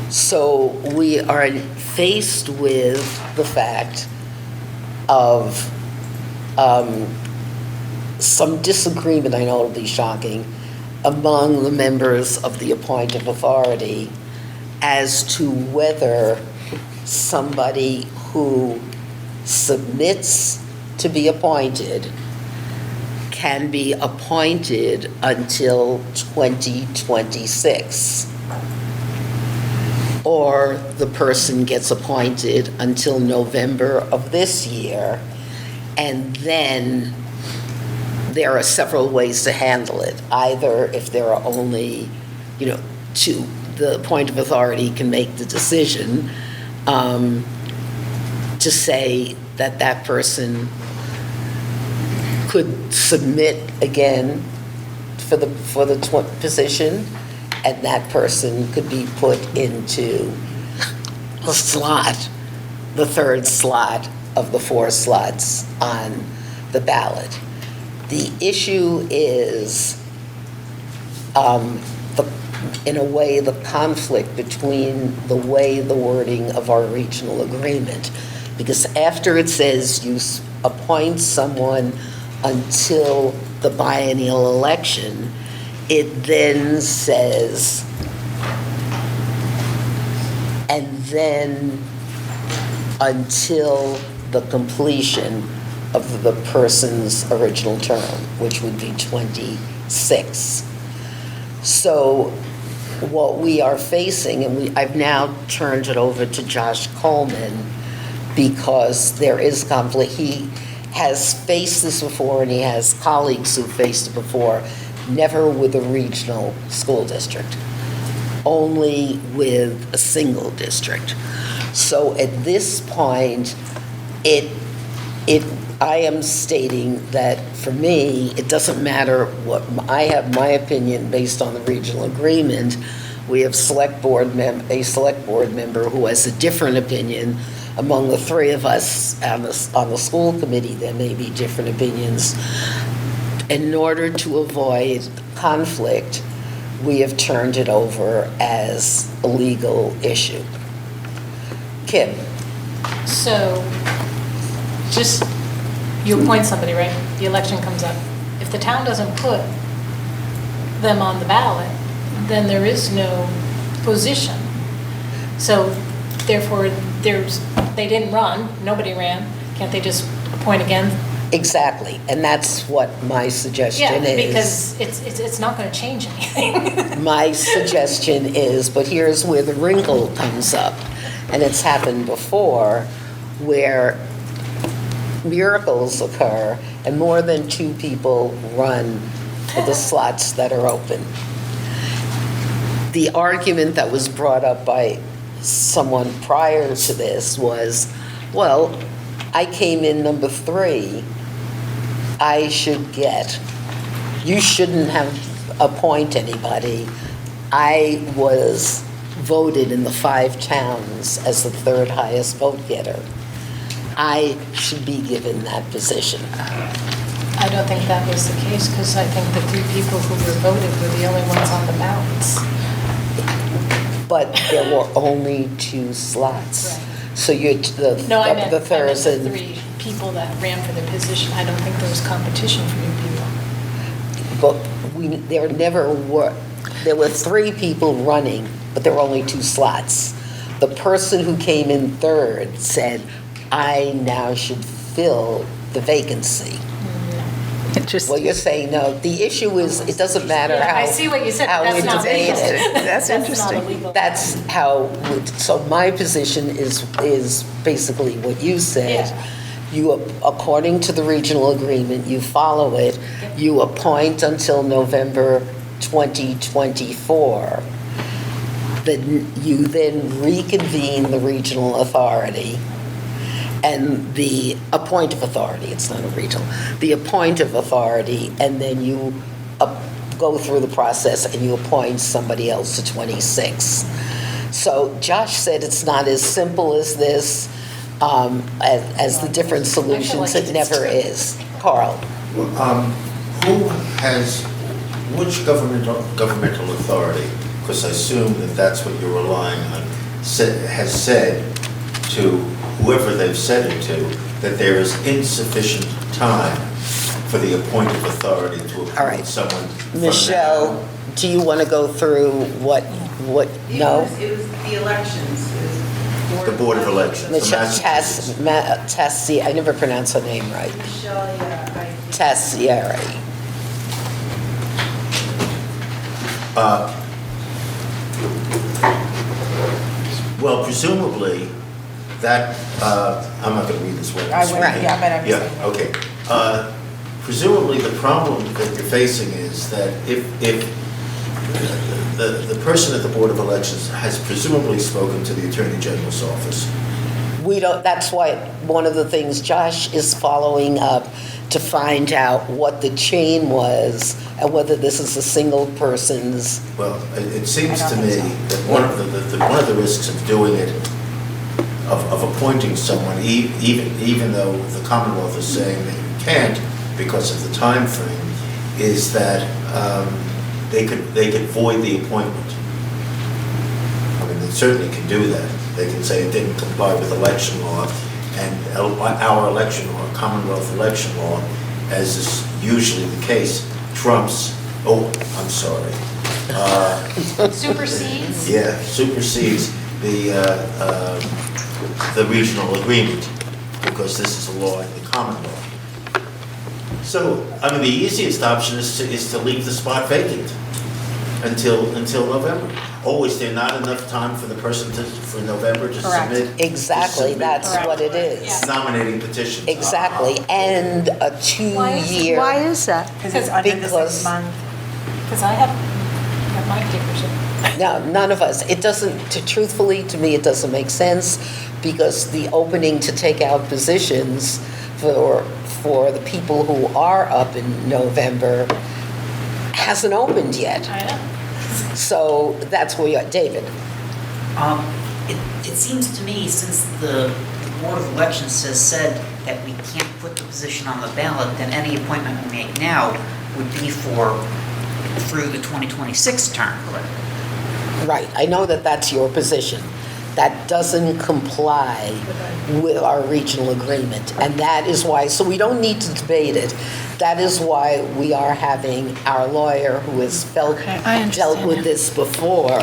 So we are faced with the fact of some disagreement, I know it'll be shocking, among the members of the appointive authority as to whether somebody who submits to be appointed can be appointed until 2026, or the person gets appointed until November of this year, and then there are several ways to handle it. Either if there are only, the appointive authority can make the decision to say that that person could submit again for the position, and that person could be put into the slot, the third slot of the 4 slots on the ballot. The issue is, in a way, the conflict between the wording of our regional agreement. Because after it says you appoint someone until the biennial election, it then says, and then until the completion of the person's original term, which would be 26. So what we are facing, and I've now turned it over to Josh Coleman because there is conflict. He has faced this before, and he has colleagues who've faced it before, never with a regional school district, only with a single district. So at this point, I am stating that for me, it doesn't matter what, I have my opinion based on the regional agreement. We have a select board member who has a different opinion. Among the 3 of us on the school committee, there may be different opinions. In order to avoid conflict, we have turned it over as a legal issue. Kim? So, just, you appoint somebody, right? The election comes up. If the town doesn't put them on the ballot, then there is no position. So therefore, they didn't run, nobody ran. Can't they just appoint again? Exactly, and that's what my suggestion Yeah, is. because it's not going to change anything. My suggestion is, but here's where the wrinkle comes up, and it's happened before, where miracles occur and more than 2 people run for the slots that are open. The argument that was brought up by someone prior to this was, well, I came in number 3, you shouldn't have appoint anybody. I was voted in the 5 towns as the 3rd highest vote getter. I should be given that position. I don't think that was the case, because I think the 3 people who were voted were the only ones on the ballots. But there were only 2 slots. Right. So you're, No, I meant the the Thursday. 3 people that ran for the position. I don't think there was competition for new people. But there were 3 people running, but there were only 2 slots. The person who came in 3rd said, I now should fill the vacancy. Interesting. Well, you're saying no. The issue is, it doesn't matter how. I see what you said, how but that's we not debate legal. it. That's interesting. not illegal. That's how, so my position is basically what you said. Yeah. You, according to the regional agreement, you follow it. You appoint until November 2024. Then you then reconvene the regional authority and the appointive authority, it's not a regional, the appointive authority, and then you go through the process and you appoint somebody else to 26. So Josh said it's not as simple as this, as the different solutions. It never is. Carl? Which governmental authority, because I assume that that's what you're relying on, has said to whoever they've said it to, that there is insufficient time for the appointed authority to appoint someone from Michelle, now. do you want to go through what, no? It was the elections. The Board of Elections. Michelle Tassieri, I never pronounce her name right. Michelle, yeah. Tassieri. Well, presumably, that, I'm not going to read this word. I wouldn't, yeah, but I'm just saying. Yeah, okay. Presumably, the problem that you're facing is that if the person at the Board of Elections has presumably spoken to the Attorney General's office. We don't, that's why, one of the things Josh is following up to find out what the chain was and whether this is a single person's. Well, it seems to me that one of the risks of doing it, of appointing someone, even though the Commonwealth is saying that you can't because of the time frame, is that they could void the appointment. I mean, they certainly can do that. They can say it didn't comply with election law, and our election law, Commonwealth election law, as is usually the case, trumps. Oh, I'm sorry. Supersedes? Yeah, supersedes the regional agreement, because this is a law in the Commonwealth. So, I mean, the easiest option is to leave the spot vacant until November. Oh, is there not enough time for the person for November to submit? Exactly, that's what it is. Yeah. Nominating petitions. Exactly, and a 2-year. Why is that? Because it's under the Because- 6 month. Because I have my papers. No, none of us. It doesn't, truthfully, to me, it doesn't make sense, because the opening to take out positions for the people who are up in November hasn't opened yet. I know. So that's where you're at. David? It seems to me, since the Board of Elections has said that we can't put the position on the ballot, then any appointment we make now would be for through the 2026 term. Right, I know that that's your position. That doesn't comply with our regional agreement, and that is why, so we don't need to debate it. That is why we are having our lawyer, who has dealt with this before,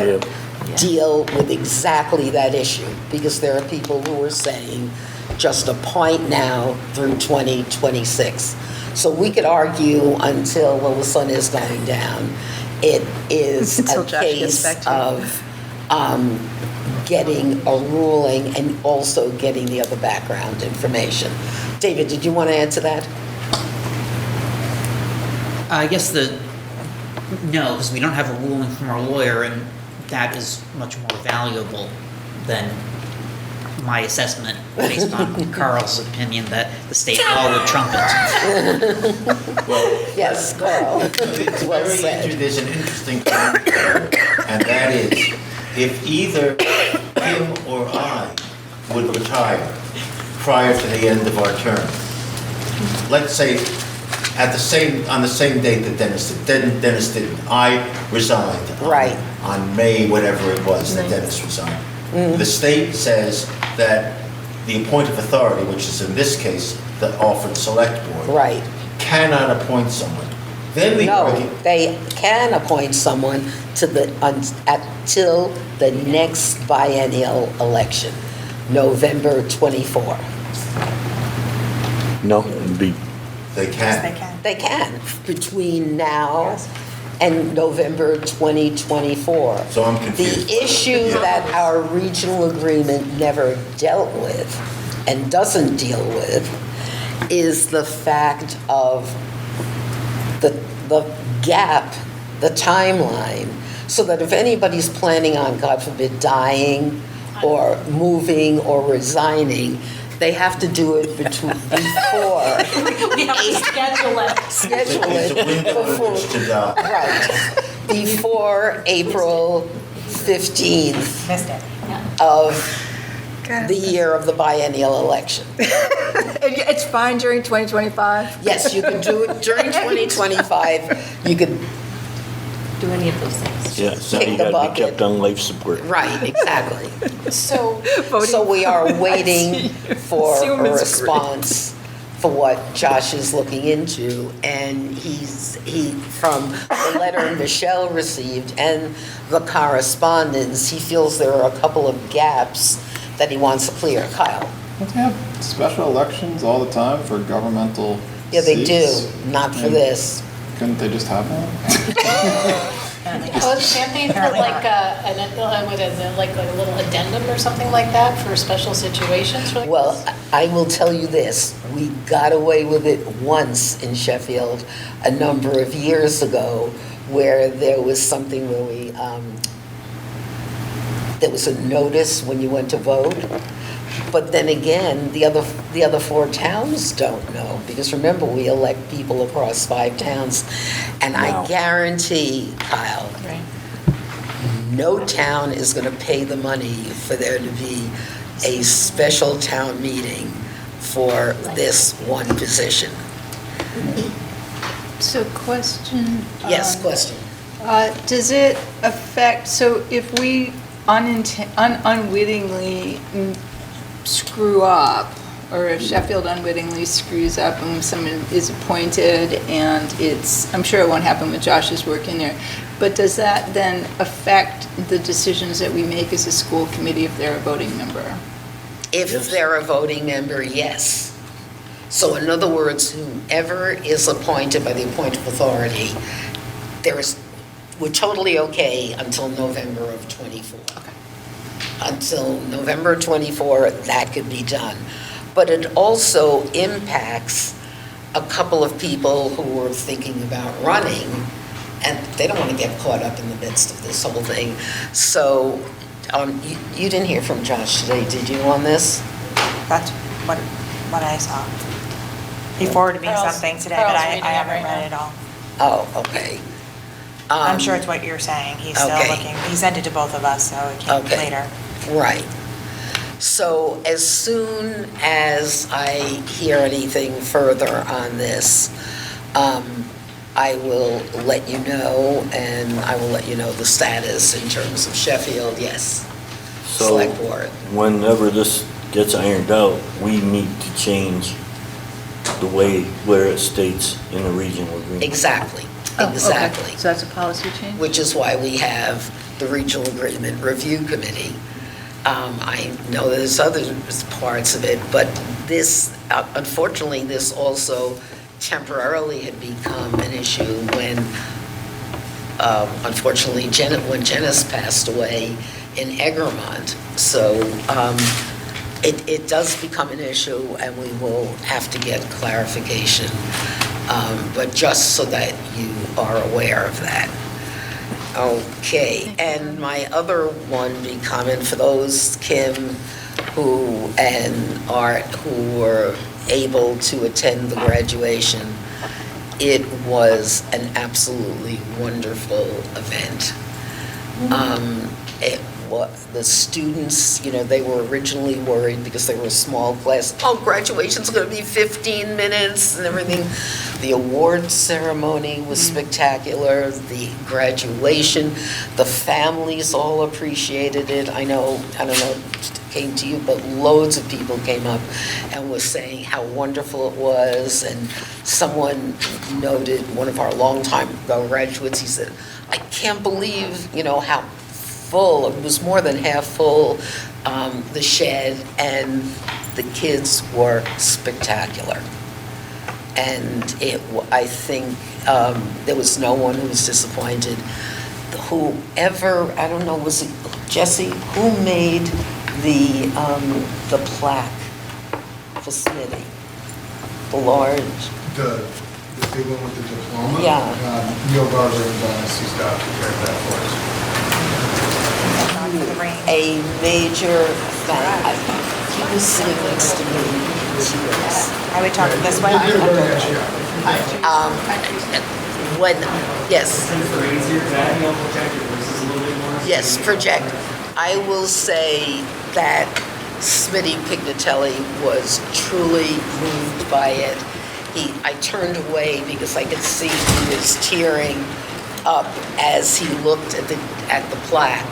deal with exactly that issue, because there are people who are saying just a point now through 2026. So we could argue until, well, the sun is going down. It is a case of getting a ruling and also getting the other background information. David, did you want to add to that? I guess no, because we don't have a ruling from our lawyer, and that is much more valuable than my assessment based on Carl's opinion that the state law would trump it. Yes, Carl. Well said. There's an interesting point, and that is, if either him or I would retire prior to the end of our term, let's say on the same date that Dennis didn't. I resigned on May, whatever it was that Dennis resigned. Mm-hmm. The state says that the appointive authority, which is in this case the Alfred Select Board, cannot appoint someone. Then they can appoint someone to until the next biennial election, November 24. No, they can. They can between now and November 2024. So I'm confused. The issue that our regional agreement never dealt with and doesn't deal with is the fact of the gap, the timeline, so that if anybody's planning on, God forbid, dying or moving or resigning, they have to do it before. We have to schedule it. Before April 15th of the year of the biennial election. It's fine during 2025? Yes, you can do it during 2025. You could do any of those things. Yeah, so you gotta be kept on life support. Right, exactly. So we are waiting for a response for what Josh is looking into, and from the letter Michelle received and the correspondence, he feels there are a couple of gaps that he wants to clear. Kyle? Don't they have special elections all the time for governmental they seats? do, not for this. Couldn't they just have one? Well, can't they put like a little addendum or something like that for special situations? Well, I will tell you this. We got away with it once in Sheffield a number of years ago, where there was something where there was a notice when you went to vote. But then again, the other 4 towns don't know, because remember, we elect people across 5 towns. And I guarantee, Kyle, no town is going to pay the money for there to be a special town meeting for this one position. So question. Yes, question. Does it affect, so if we unwittingly screw up, or if Sheffield unwittingly screws up and someone is appointed, and I'm sure it won't happen with Josh's work in there, but does that then affect the decisions that we make as a school committee if they're a voting member? If they're a voting member, yes. So in other words, whoever is appointed by the appointive authority, we're totally okay until November of 24. Until November 24, that could be done. But it also impacts a couple of people who were thinking about running, and they don't want to get caught up in the midst of this whole thing. So you didn't hear from Josh today, did you, on this? That's what I saw. He forwarded me something today, but I haven't read it all. Oh, okay. I'm sure it's what you're saying. He's still looking. He sent it to both of us, so it came later. Right. So as soon as I hear anything further on this, I will let you know, and I will let you know the status in terms of Sheffield, yes. So Select board. whenever this gets ironed out, we need to change the way where it states in the regional agreement. Exactly, Oh, okay. exactly. So that's a policy change? Which is why we have the Regional Agreement Review Committee. I know there's other parts of it, but this, unfortunately, this also temporarily had become an issue when, unfortunately, when Janice passed away in Egremont. So it does become an issue, and we will have to get clarification, but just so that you are aware of that. Okay, and my other one be comment for those, Kim, who and Art, who were able to attend the graduation. It was an absolutely wonderful event. The students, they were originally worried because they were a small class. Oh, graduation's going to be 15 minutes and everything. The award ceremony was spectacular. The graduation, the families all appreciated it. I don't know if it came to you, but loads of people came up and was saying how wonderful it was. And someone noted, one of our longtime graduates, he said, I can't believe, how full, it was more than half full, the shed, and the kids were spectacular. And I think there was no one who was disappointed. Whoever, I don't know, was it Jesse, who made the plaque for Smitty? The large? The big one with the diploma? Yeah. Neil Barber and Donna C. Scott prepared that for us. A major fan. He was sitting next to me in tears. I would talk this way. Yes. Yes, project. I will say that Smitty Pignatelli was truly moved by it. I turned away because I could see he was tearing up as he looked at the plaque.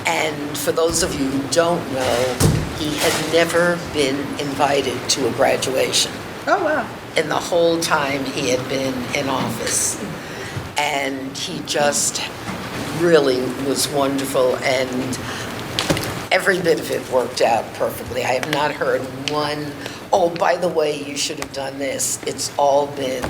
And for those of you who don't know, he had never been invited to a graduation. Oh, wow. In the whole time he had been in office. And he just really was wonderful, and every bit of it worked out perfectly. I have not heard one, oh, by the way, you should have done this. It's all been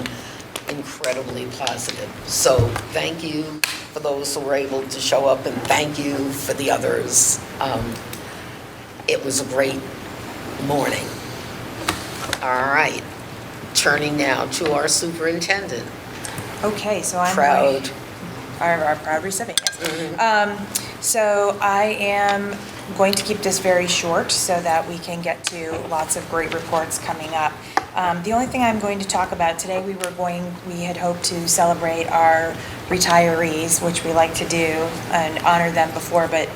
incredibly positive. So thank you for those who were able to show up, and thank you for the others. It was a great morning. All right, turning now to our superintendent. Okay, so I'm Proud. Our proud recipient, yes. So I am going to keep this very short so that we can get to lots of great reports coming up. The only thing I'm going to talk about today, we had hoped to celebrate our retirees, which we like to do, and honor them before, but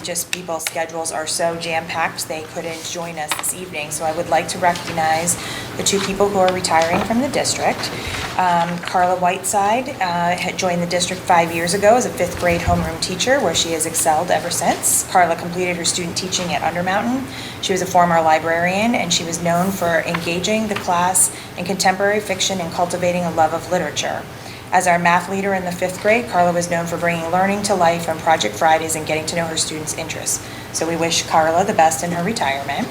just people's schedules are so jam-packed they couldn't join us this evening. So I would like to recognize the two people who are retiring from the district. Carla Whiteside had joined the district 5 years ago as a 5th grade homeroom teacher, where she has excelled ever since. Carla completed her student teaching at Undermountain. She was a former librarian, and she was known for engaging the class in contemporary fiction and cultivating a love of literature. As our math leader in the 5th grade, Carla was known for bringing learning to life on Project Fridays and getting to know her students' interests. So we wish Carla the best in her retirement.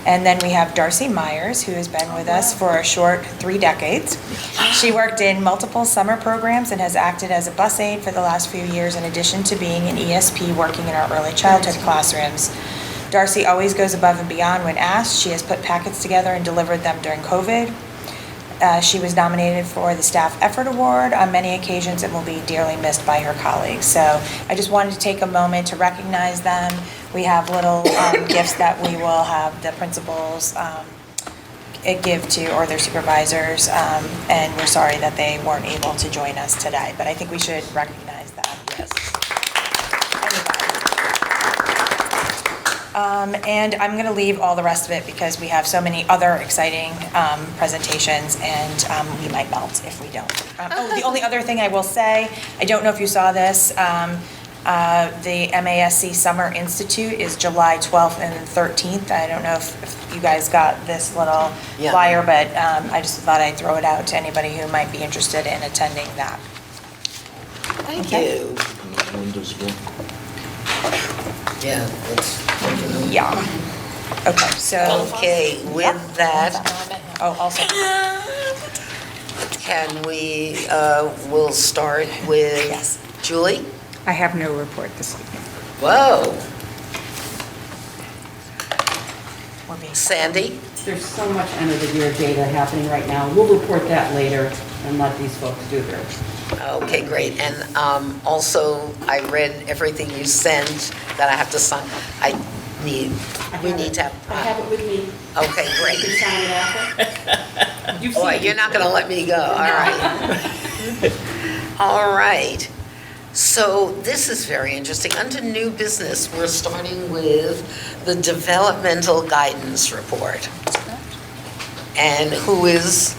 And then we have Darcy Myers, who has been with us for a short 3 decades. She worked in multiple summer programs and has acted as a bus aide for the last few years, in addition to being an ESP working in our early childhood classrooms. Darcy always goes above and beyond when asked. She has put packets together and delivered them during COVID. She was nominated for the Staff Effort Award on many occasions and will be dearly missed by her colleagues. So I just wanted to take a moment to recognize them. We have little gifts that we will have the principals give to, or their supervisors, and we're sorry that they weren't able to join us today, but I think we should recognize them. Yes. And I'm going to leave all the rest of it because we have so many other exciting presentations, and we might melt if we don't. The only other thing I will say, I don't know if you saw this, the MASC Summer Institute is July 12th and 13th. I don't know if you guys got this little flyer, but I just thought I'd throw it out to anybody who might be interested in attending that. Thank you. Windows again. Yeah, that's. Yeah. Okay, so. Okay, with that, Oh, also. can we, we'll start with Julie? I have no report this evening. Whoa. Sandy? There's so much end of the year data happening right now. We'll report that later and let these folks do theirs. Okay, great. And also, I read everything you sent that I have to sign. We need to have. I have it with me. Okay, great. You can sign it after. You've Boy, seen it you're not going to let me go. All right. All right. So this is very interesting. Under new business, we're starting with the developmental guidance report. And who is?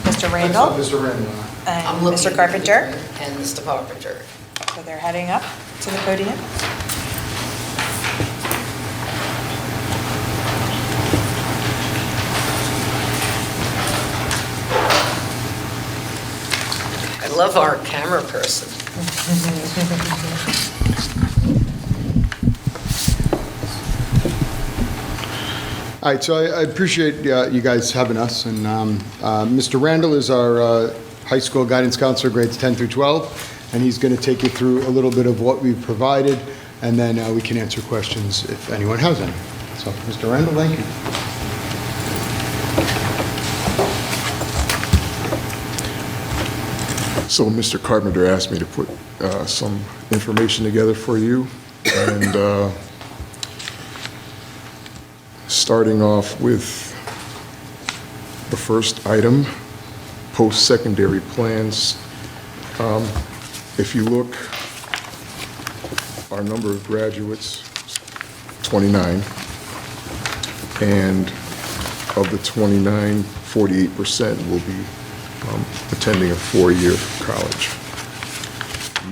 Mr. Randall? Mr. Randall. And Mr. Carpenter? And Mr. Carpenter. So they're heading up to the podium. I love our camera person. All right, so I appreciate you guys having us, and Mr. Randall is our high school guidance counselor, grades 10 through 12, and he's going to take you through a little bit of what we've provided, and then we can answer questions if anyone has any. So, Mr. Randall, thank you. So Mr. Carpenter asked me to put some information together for you, and starting off with the first item, post-secondary plans. If you look, our number of graduates, 29, and of the 29, 48% will be attending a four-year college.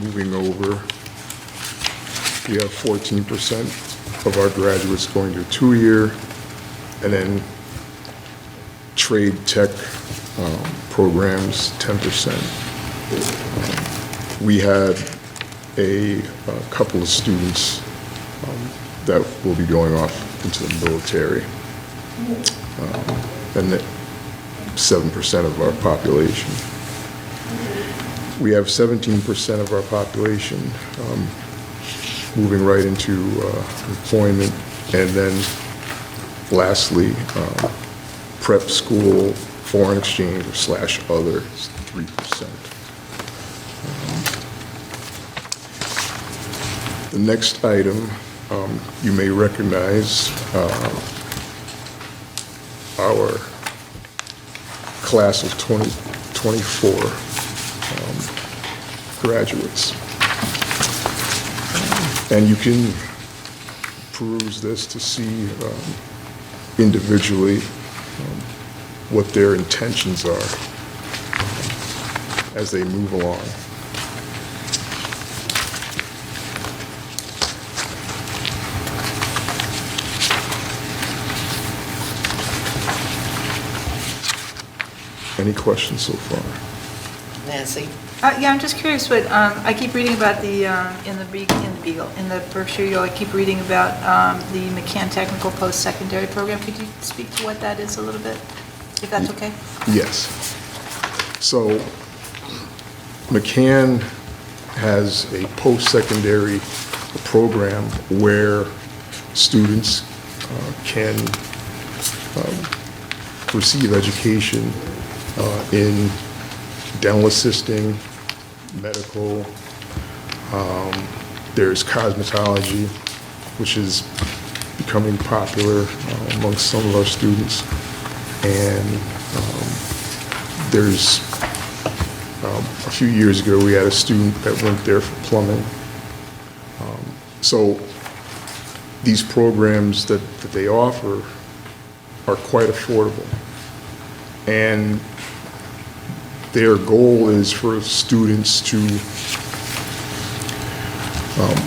Moving over, we have 14% of our graduates going to a two-year, and then trade tech programs, 10%. We had a couple of students that will be going off into the military, and that 7% of our population. We have 17% of our population moving right into employment, and then lastly, prep school, foreign exchange, or /other, 3%. The next item you may recognize our class of 2024 graduates. And you can peruse this to see individually what their intentions are as they move along. Any questions so far? Nancy? Yeah, I'm just curious what, I keep reading about the, in the Berkshire, I keep reading about the McCann Technical Post-Secondary Program. Could you speak to what that is a little bit, if that's okay? Yes. So McCann has a post-secondary program where students can receive education in dental assisting, medical, there's cosmetology, which is becoming popular amongst some of our students, and there's a few years ago we had a student that went there for plumbing. So these programs that they offer are quite affordable. And their goal is for students to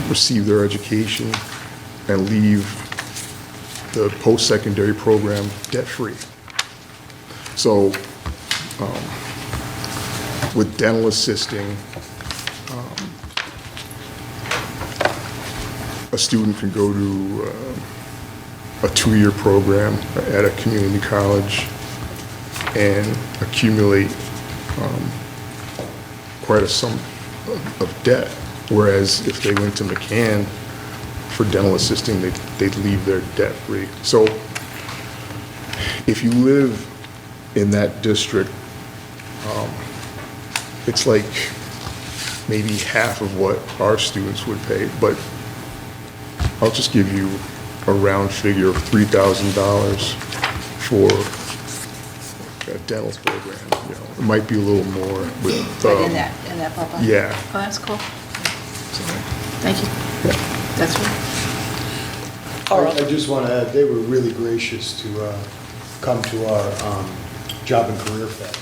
receive their education and leave the post-secondary program debt-free. So with dental assisting, a student can go to a 2-year program at a community college and accumulate quite a sum of debt. Whereas if they went to McCann for dental assisting, they'd leave their debt free. So if you live in that district, it's like maybe half of what our students would pay, but I'll just give you a round figure of $3,000 for a dental program. You know, it might be a little more with. Right in that ballpark? Yeah. Oh, that's cool. Thank you. Yeah. That's right. I just want to add, they were really gracious to come to our job and career fair.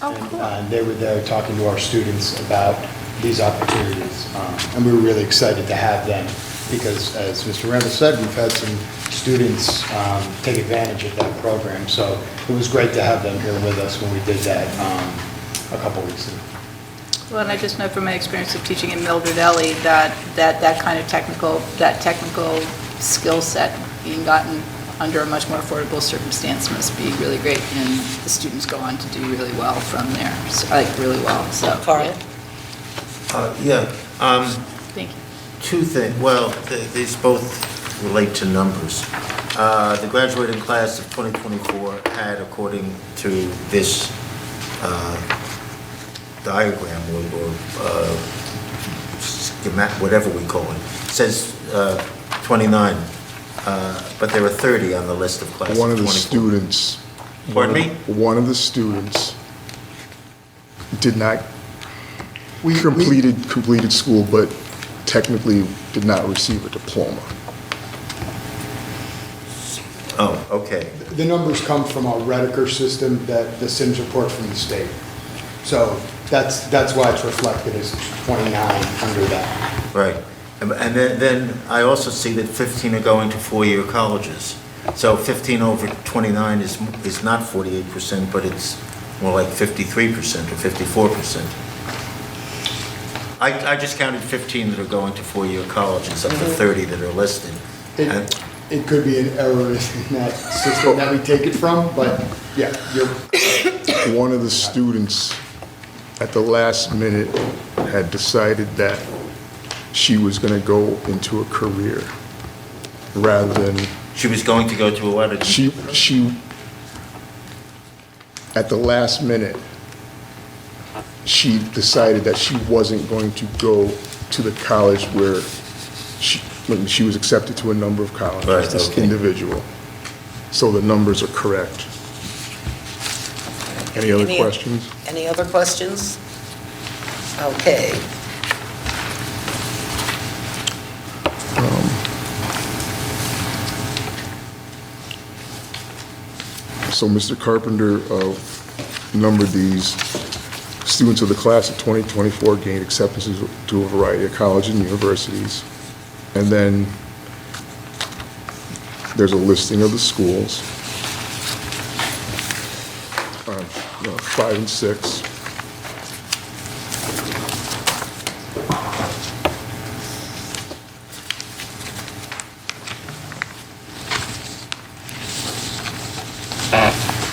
Oh, cool. And they were there talking to our students about these opportunities. And we were really excited to have them because, as Mr. Randall said, we've had some students take advantage of that program. So it was great to have them here with us when we did that a couple weeks ago. Well, and I just know from my experience of teaching in Mildred Ellie that kind of technical skill set being gotten under a much more affordable circumstance must be really great, and the students go on to do really well from there, like really well, so. Carl? Yeah. Thank you. Two things, well, these both relate to numbers. The graduating class of 2024 had, according to this diagram or schematic, whatever we call it, says 29, but there are 30 on the list of classes. One of the students. Pardon me? One of the students did not, completed school, but technically did not receive a diploma. Oh, okay. The numbers come from our Rediker system, that the SIMS report from the state. So that's why it's reflected as 29 under that. Right. And then I also see that 15 are going to 4-year colleges. So 15 over 29 is not 48%, but it's more like 53% or 54%. I just counted 15 that are going to 4-year colleges of the 30 that are listed. It could be an error in that system that we take it from, but yeah, One of the students at the last minute had decided that she was going to go into a career rather than. She was going to go to a what? She at the last minute, she decided that she wasn't going to go to the college where she was accepted to a number of colleges, right, this okay. individual. So the numbers are correct. Any other questions? Any other questions? Okay. So Mr. Carpenter numbered these. Students of the class of 2024 gained acceptances to a variety of colleges and universities. And then there's a listing of the schools, 5 and 6.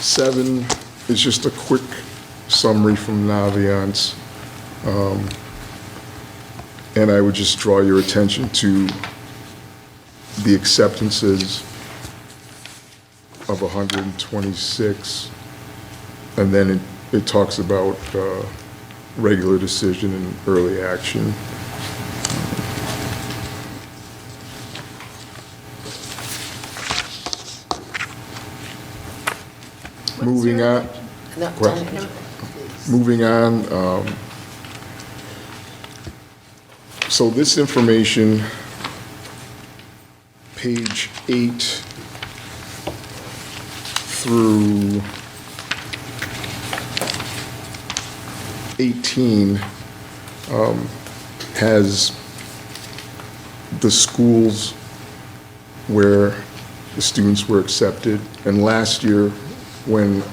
Seven is just a quick summary from Naviance. And I would just draw your attention to the acceptances of 126. And then it talks about regular decision and early action. Moving on. Question? Moving on. So this information, page 8 through 18 has the schools where the students were accepted. And last year, when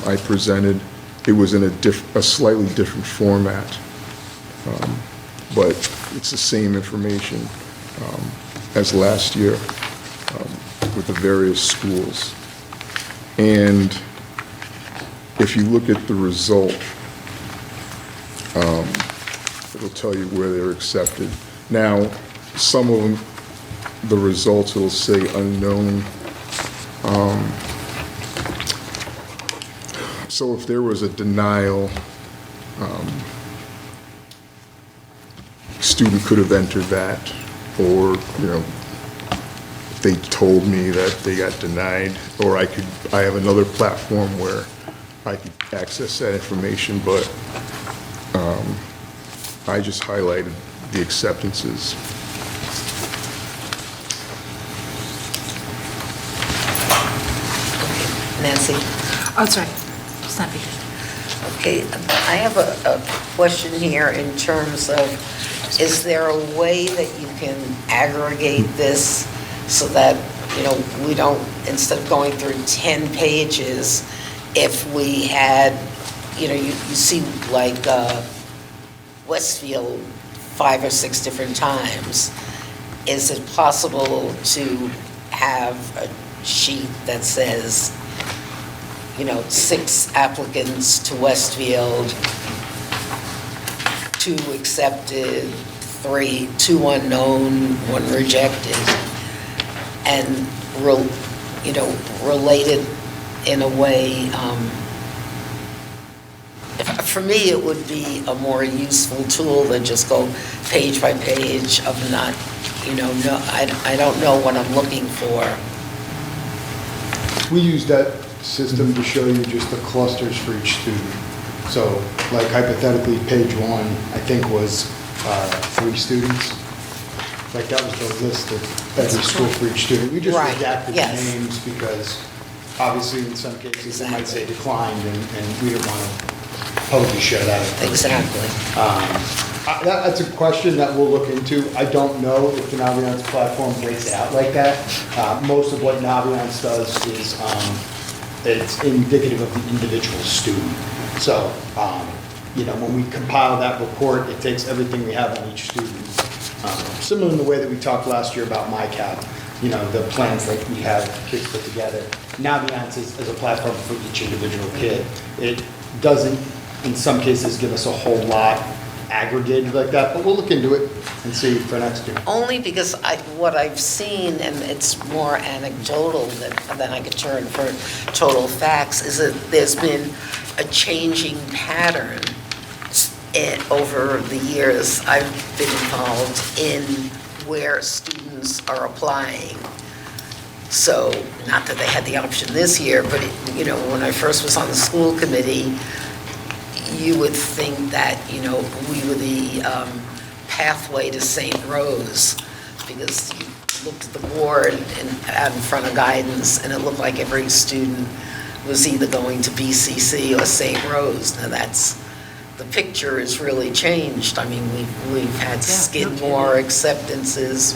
I presented, it was in a slightly different format. But it's the same information as last year with the various schools. And if you look at the result, it'll tell you where they're accepted. Now, some of them, the results will say unknown. So if there was a denial, student could have entered that, or, you know, if they told me that they got denied, or I have another platform where I could access that information, but I just highlighted the acceptances. Nancy? Oh, sorry. Snappy. Okay, I have a question here in terms of, is there a way that you can aggregate this so that, you know, we don't, instead of going through 10 pages, if we had, you know, you see like Westfield 5 or 6 different times, is it possible to have a sheet that says, you know, 6 applicants to Westfield, 2 accepted, 2 unknown, 1 rejected, and you know, related in a way. For me, it would be a more useful tool than just go page by page of not, you know, no, I don't know what I'm looking for. We use that system to show you just the clusters for each student. So, like hypothetically, page 1, I think was 3 students. Like that was the list of every school for each student. We just redacted the names because obviously in some cases it might say declined, and we didn't want to publicly share that information. Exactly. That's a question that we'll look into. I don't know if the Naviance platform breaks it out like that. Most of what Naviance does is it's indicative of the individual student. So, you know, when we compile that report, it takes everything we have on each student. Similar in the way that we talked last year about MyCap, you know, the plans that we have kids put together. Naviance is a platform for each individual kid. It doesn't, in some cases, give us a whole lot aggregated like that, but we'll look into it and see for next year. Only because what I've seen, and it's more anecdotal than I could turn for total facts, is that there's been a changing pattern over the years I've been involved in where students are applying. So, not that they had the option this year, but you know, when I first was on the school committee, you would think that, you know, we were the pathway to St. Rose, because you looked at the board out in front of guidance, and it looked like every student was either going to BCC or St. Rose. Now the picture has really changed. I mean, we've had Skidmore acceptances.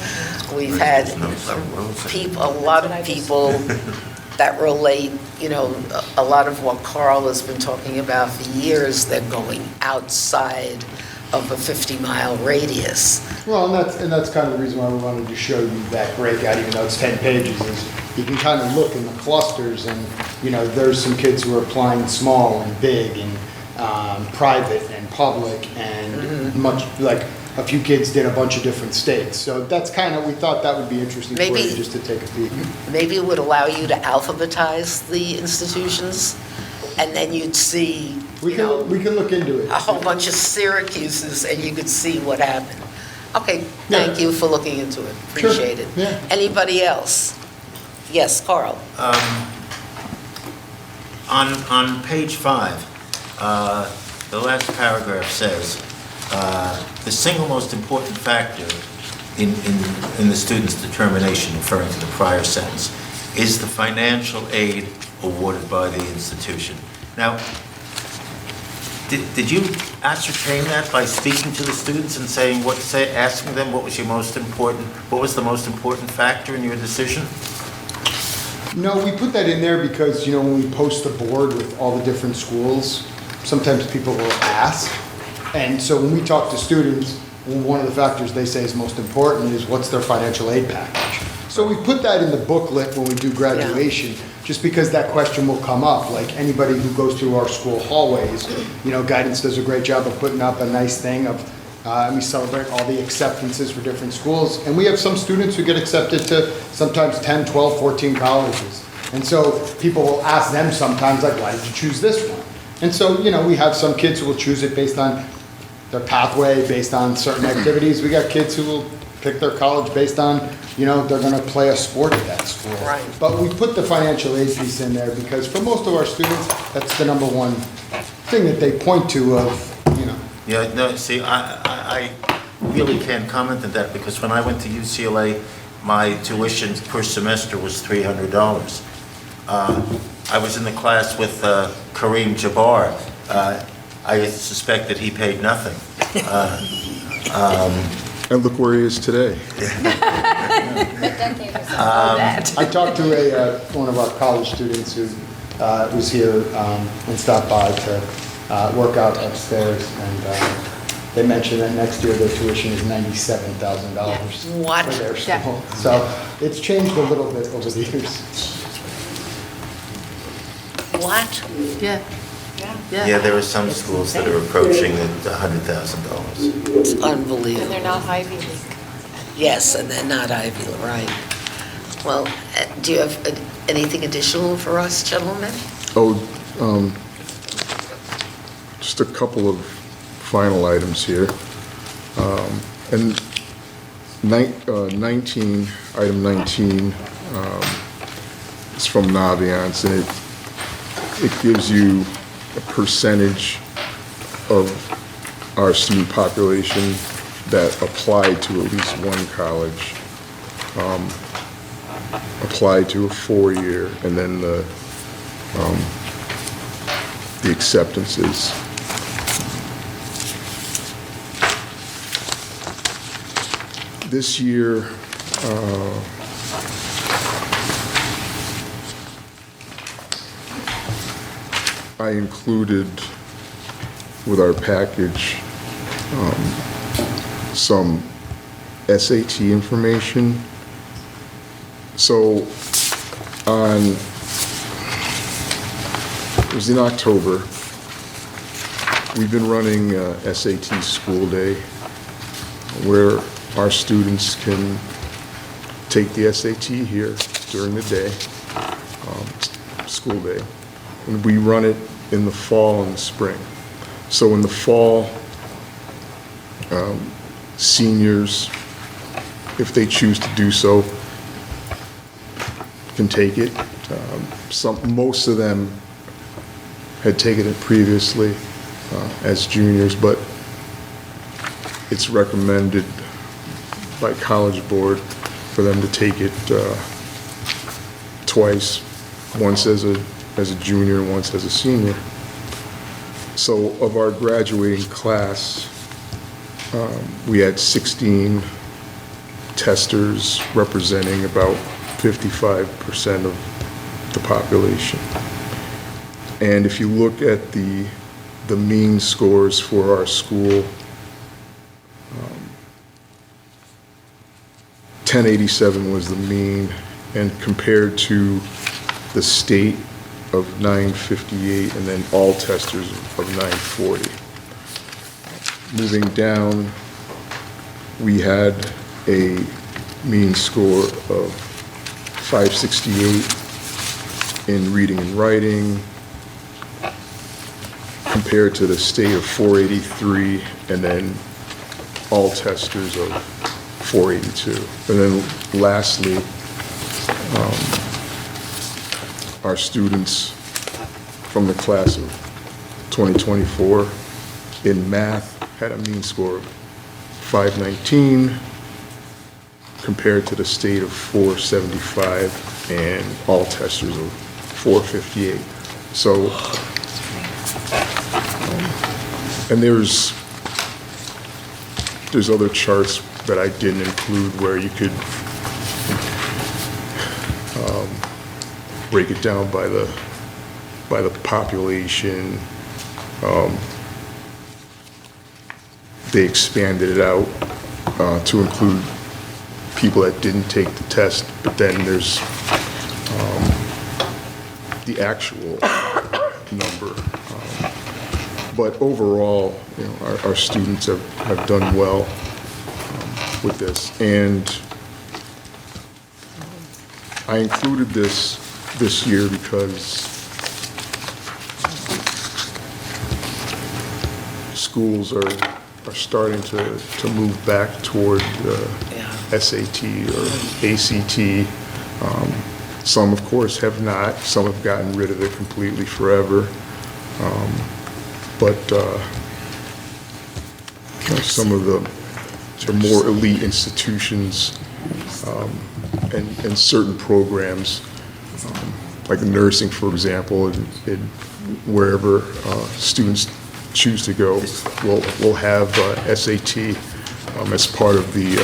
We've had a lot of people that relate, you know, a lot of what Carl has been talking about for years. They're going outside of a 50-mile radius. Well, and that's kind of the reason why we wanted to show you that breakout, even though it's 10 pages, is you can kind of look in the clusters, and, you know, there's some kids who are applying small and big and private and public, and much, like, a few kids did a bunch of different states. So that's kind of, we thought that would be interesting for you just to take a peek. Maybe it would allow you to alphabetize the institutions, and then you'd see, we can look into it. A whole bunch of Syracuses, and you could see what happened. Okay, thank you for looking into it. Appreciate it. Yeah. Anybody else? Yes, Carl. On page 5, the last paragraph says, the single most important factor in the student's determination, referring to the prior sentence, is the financial aid awarded by the institution. Now, did you ascertain that by speaking to the students and asking them what was the most important factor in your decision? No, we put that in there because, when we post the board with all the different schools, sometimes people will ask. And so when we talk to students, one of the factors they say is most important is what's their financial aid package. So we put that in the booklet when we do graduation, just because that question will come up. Like anybody who goes through our school hallways, guidance does a great job of putting up a nice thing of, we celebrate all the acceptances for different schools. And we have some students who get accepted to sometimes 10, 12, 14 colleges. And so people will ask them sometimes, like, why did you choose this one? And so, we have some kids who will choose it based on their pathway, based on certain activities. We got kids who will pick their college based on, they're going to play a sport at that school. Right. But we put the financial aid piece in there because for most of our students, that's the number one thing that they point to of, Yeah, no, see, I really can't comment on that because when I went to UCLA, my tuition per semester was $300. I was in the class with Kareem Jabbar. I suspect that he paid nothing. And look where he is today. I talked to one of our college students who was here and stopped by to work out upstairs, and they mentioned that next year their tuition is $97,000 What? for their school. Yeah. So it's changed a little bit over the years. What? Yeah. Yeah, there are some schools that are approaching $100,000. It's unbelievable. And they're not Ivy League. Yes, and they're not Ivy League, right. Well, do you have anything additional for us, gentlemen? Just a couple of final items here. And 19, item 19, is from Naviance, and it gives you a percentage of our student population that applied to at least one college, applied to a 4-year, and then the acceptances. This year, I included with our package some SAT information. So it was in October, we've been running SAT School Day where our students can take the SAT here during the day, school day. And we run it in the fall and the spring. So in the fall, seniors, if they choose to do so, can take it. Most of them had taken it previously as juniors, but it's recommended by College Board for them to take it twice, once as a junior and once as a senior. So of our graduating class, we had 16 testers representing about 55% of the population. And if you look at the mean scores for our school, 1087 was the mean, and compared to the state of 958, and then all testers of 940. Moving down, we had a mean score of 568 in reading and writing, compared to the state of 483, and then all testers of 482. And then lastly, our students from the class of 2024 in math had a mean score of 519, compared to the state of 475 and all testers of 458. So, and there's other charts that I didn't include where you could break it down by the population. They expanded it out to include people that didn't take the test, but then there's the actual number. But overall, you know, our students have done well with this. And I included this year because schools are starting to move back toward SAT or ACT. Some, of course, have not. Some have gotten rid of it completely forever. But some of the more elite institutions and certain programs, like nursing, for example, and wherever students choose to go, will have SAT as part of the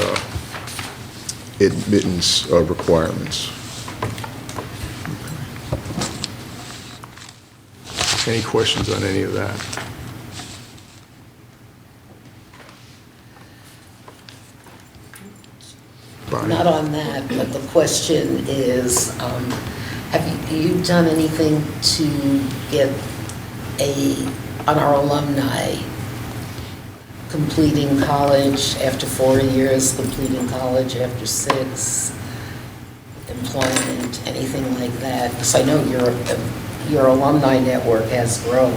admittance requirements. Any questions on any of that? Bonnie? Not on that, but the question is, have you done anything to get on our alumni completing college after 4 years, completing college after 6, employment, anything like that? Because I know your alumni network has grown.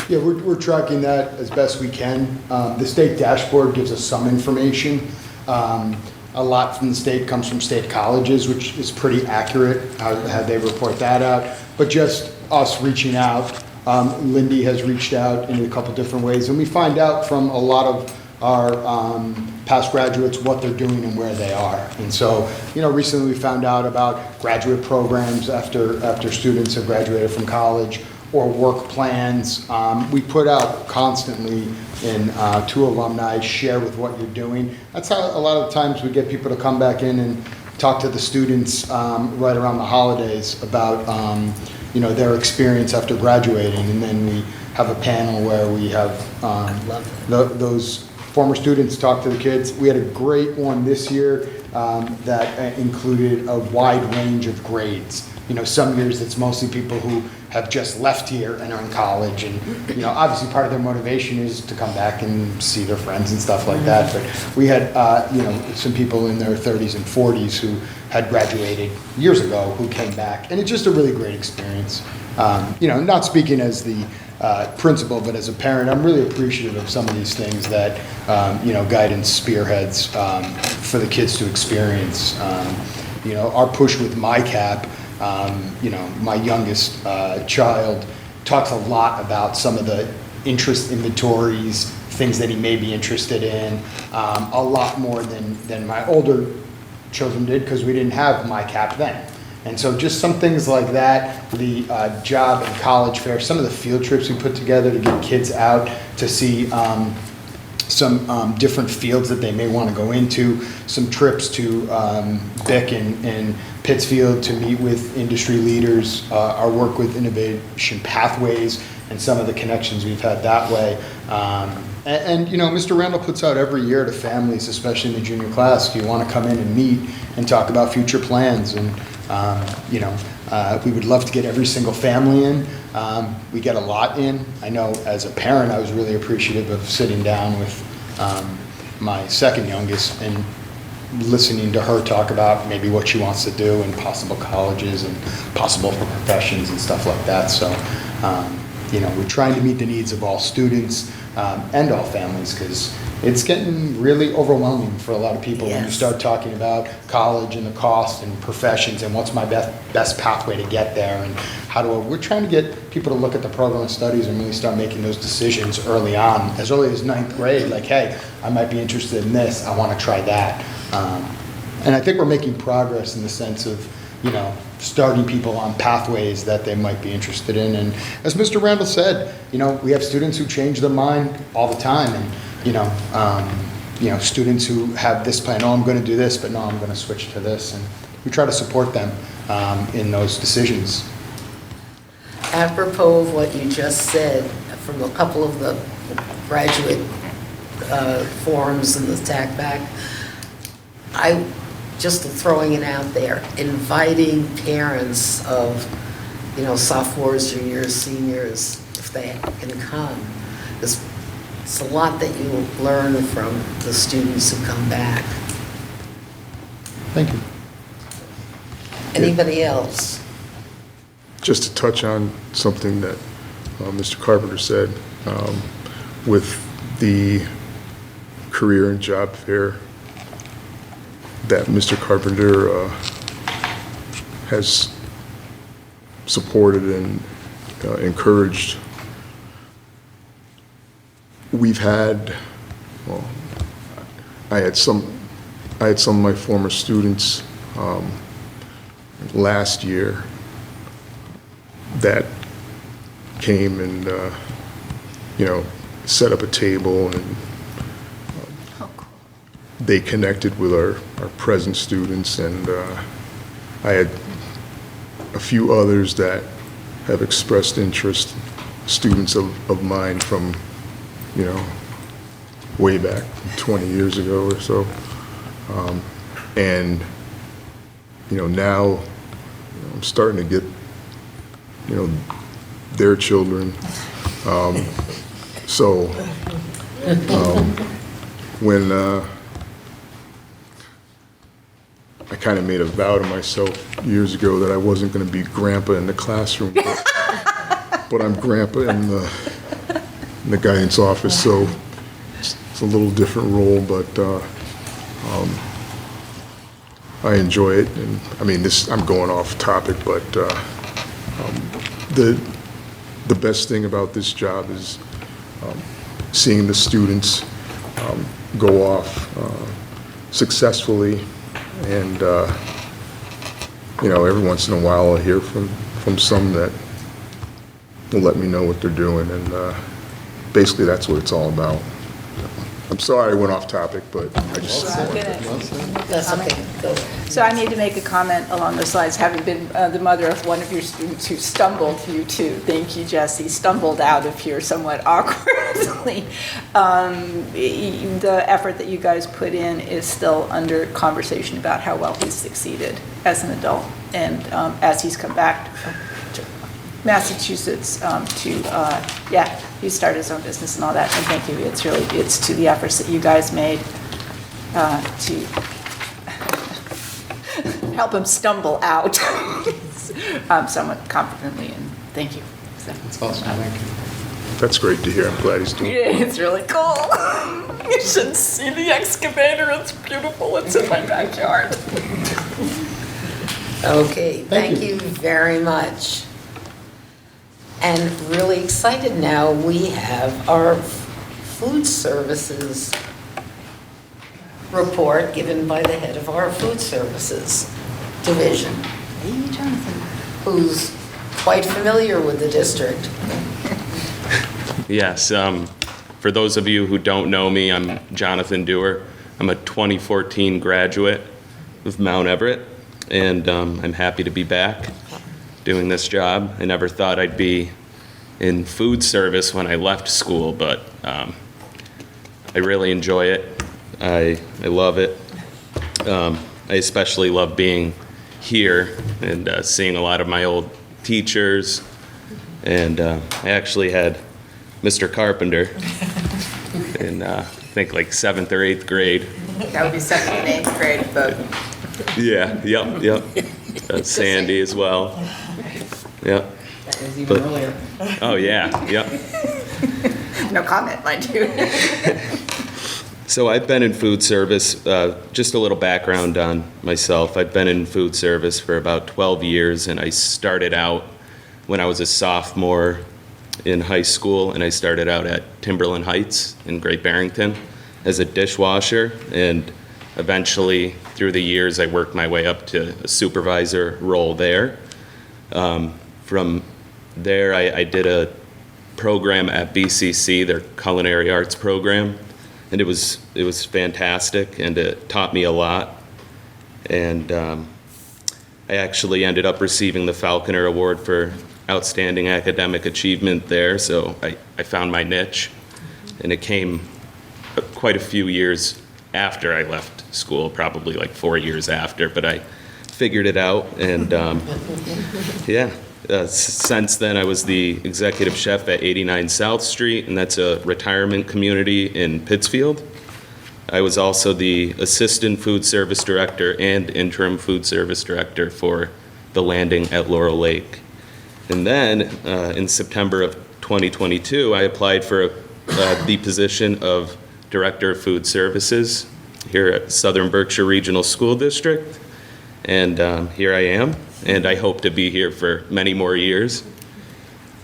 Yeah, we're tracking that as best we can. The state dashboard gives us some information. A lot from the state comes from state colleges, which is pretty accurate, how they report that out. But just us reaching out, Lindy has reached out in a couple different ways, and we find out from a lot of our past graduates what they're doing and where they are. And so, you know, recently we found out about graduate programs after students have graduated from college, or work plans. We put out constantly to alumni, share with what you're doing. That's how a lot of times we get people to come back in and talk to the students right around the holidays about you know, their experience after graduating, and then we have a panel where we have those former students talk to the kids. We had a great one this year that included a wide range of grades. You know, some years it's mostly people who have just left here and are in college, and you know, obviously part of their motivation is to come back and see their friends and stuff like that. But we had you know, some people in their 30s and 40s who had graduated years ago who came back, and it's just a really great experience. You know, not speaking as the principal, but as a parent, I'm really appreciative of some of these things that you know, guidance spearheads for the kids to experience. You know, our push with MyCap. You know, my youngest child talks a lot about some of the interest inventories, things that he may be interested in, a lot more than my older children did, because we didn't have MyCap then. And so just some things like that, the job and college fair, some of the field trips we put together to get kids out to see some different fields that they may want to go into, some trips to BIC and Pittsfield to meet with industry leaders, our work with Innovation Pathways, and some of the connections we've had that way. And you know, Mr. Randall puts out every year to families, especially in the junior class, do you want to come in and meet and talk about future plans? And you know, we would love to get every single family in. We get a lot in. I know as a parent, I was really appreciative of sitting down with my second youngest and listening to her talk about maybe what she wants to do and possible colleges and possible professions and stuff like that. So, you know, we're trying to meet the needs of all students and all families, because it's getting really overwhelming for a lot of people when you start talking about college and the cost and professions and what's my best pathway to get there, and we're trying to get people to look at the program of studies and really start making those decisions early on, as early as 9th grade, like, hey, I might be interested in this, I want to try that. And I think we're making progress in the sense of, starting people on pathways that they might be interested in. And as Mr. Randall said, we have students who change their mind all the time, and, students who have this plan, oh, I'm going to do this, but no, I'm going to switch to this. And we try to support them in those decisions. Apropos of what you just said, from a couple of the graduate forums and the TAC back, just throwing it out there, inviting parents of, sophomores, juniors, seniors, if they can come. It's a lot that you learn from the students who come back. Thank you. Anybody else? Just to touch on something that Mr. Carpenter said, with the career and job fair that Mr. Carpenter has supported and encouraged. We've had, I had some of my former students last year that came and, set up a table, and they connected with our present students, and I had a few others that have expressed interest, students of mine from, way back 20 years ago or so. And, now I'm starting to get, their children. When I kind of made a vow to myself years ago that I wasn't going to be grandpa in the classroom, but I'm grandpa in the guidance office, so it's a little different role, but I enjoy it. And I mean, I'm going off topic, but the best thing about this job is seeing the students go off successfully, and every once in a while I'll hear from some that will let me know what they're doing, and basically that's what it's all about. I'm sorry I went off topic, but I just... That's okay. Go. So I need to make a comment along those lines, having been the mother of one of your students who stumbled, you too, thank you, Jesse, stumbled out of here somewhat awkwardly. The effort that you guys put in is still under conversation about how well he's succeeded as an adult, and as he's come back to Massachusetts he started his own business and all that, and thank you. It's to the efforts that you guys made to help him stumble out somewhat confidently, and thank you. That's awesome, thank you. That's great to hear. I'm glad he's doing it. Yeah, it's really cool. You should see the excavator. It's beautiful. It's in my backyard. Okay, thank you very much. And really excited now, we have our food services report given by the head of our food services division. Hey, Jonathan. Who's quite familiar with the district. Yes, for those of you who don't know me, I'm Jonathan Dewar. I'm a 2014 graduate of Mount Everett, and I'm happy to be back doing this job. I never thought I'd be in food service when I left school, but I really enjoy it. I love it. I especially love being here and seeing a lot of my old teachers. And I actually had Mr. Carpenter in, I think, like 7th or 8th grade. That would be 7th and 8th grade, but... Yeah, yep. Sandy as well. Yep. That was even earlier. Oh, yeah, yep. No comment, mind you. So I've been in food service, just a little background on myself. I've been in food service for about 12 years, and I started out when I was a sophomore in high school, and I started out at Timberland Heights in Great Barrington as a dishwasher, and Eventually, through the years, I worked my way up to a supervisor role there. From there, I did a program at BCC, their culinary arts program, and it was fantastic, and it taught me a lot. And I actually ended up receiving the Falconer Award for Outstanding Academic Achievement there, so I found my niche, and it came quite a few years after I left school, probably like 4 years after, but I figured it out, and since then I was the executive chef at 89 South Street, and that's a retirement community in Pittsfield. I was also the assistant food service director and interim food service director for the Landing at Laurel Lake. And then in September of 2022, I applied for the position of director of food services here at Southern Berkshire Regional School District. And here I am, and I hope to be here for many more years.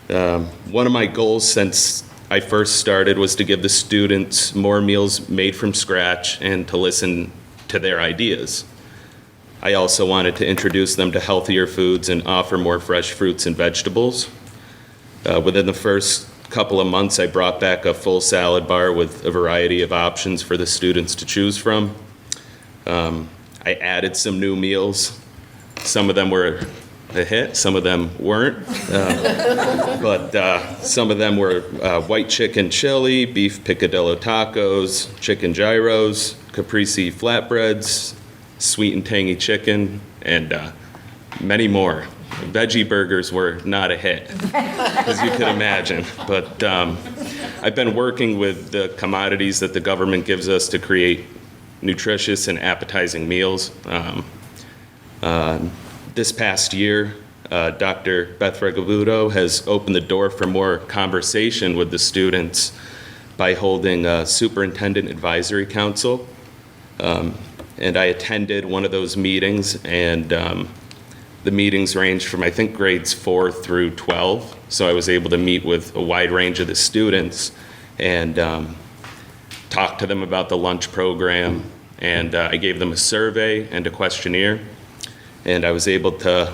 One of my goals since I first started was to give the students more meals made from scratch and to listen to their ideas. I also wanted to introduce them to healthier foods and offer more fresh fruits and vegetables. Within the first couple of months, I brought back a full salad bar with a variety of options for the students to choose from. I added some new meals. Some of them were a hit, some of them weren't. But some of them were white chicken chili, beef picadillo tacos, chicken gyros, caprese flatbreads, sweet and tangy chicken, and many more. Veggie burgers were not a hit, as you could imagine. But I've been working with the commodities that the government gives us to create nutritious and appetizing meals. This past year, Dr. Beth Regabudo has opened the door for more conversation with the students by holding a Superintendent Advisory Council. And I attended one of those meetings, and the meetings ranged from, I think, grades 4 through 12. So I was able to meet with a wide range of the students and talk to them about the lunch program. And I gave them a survey and a questionnaire. And I was able to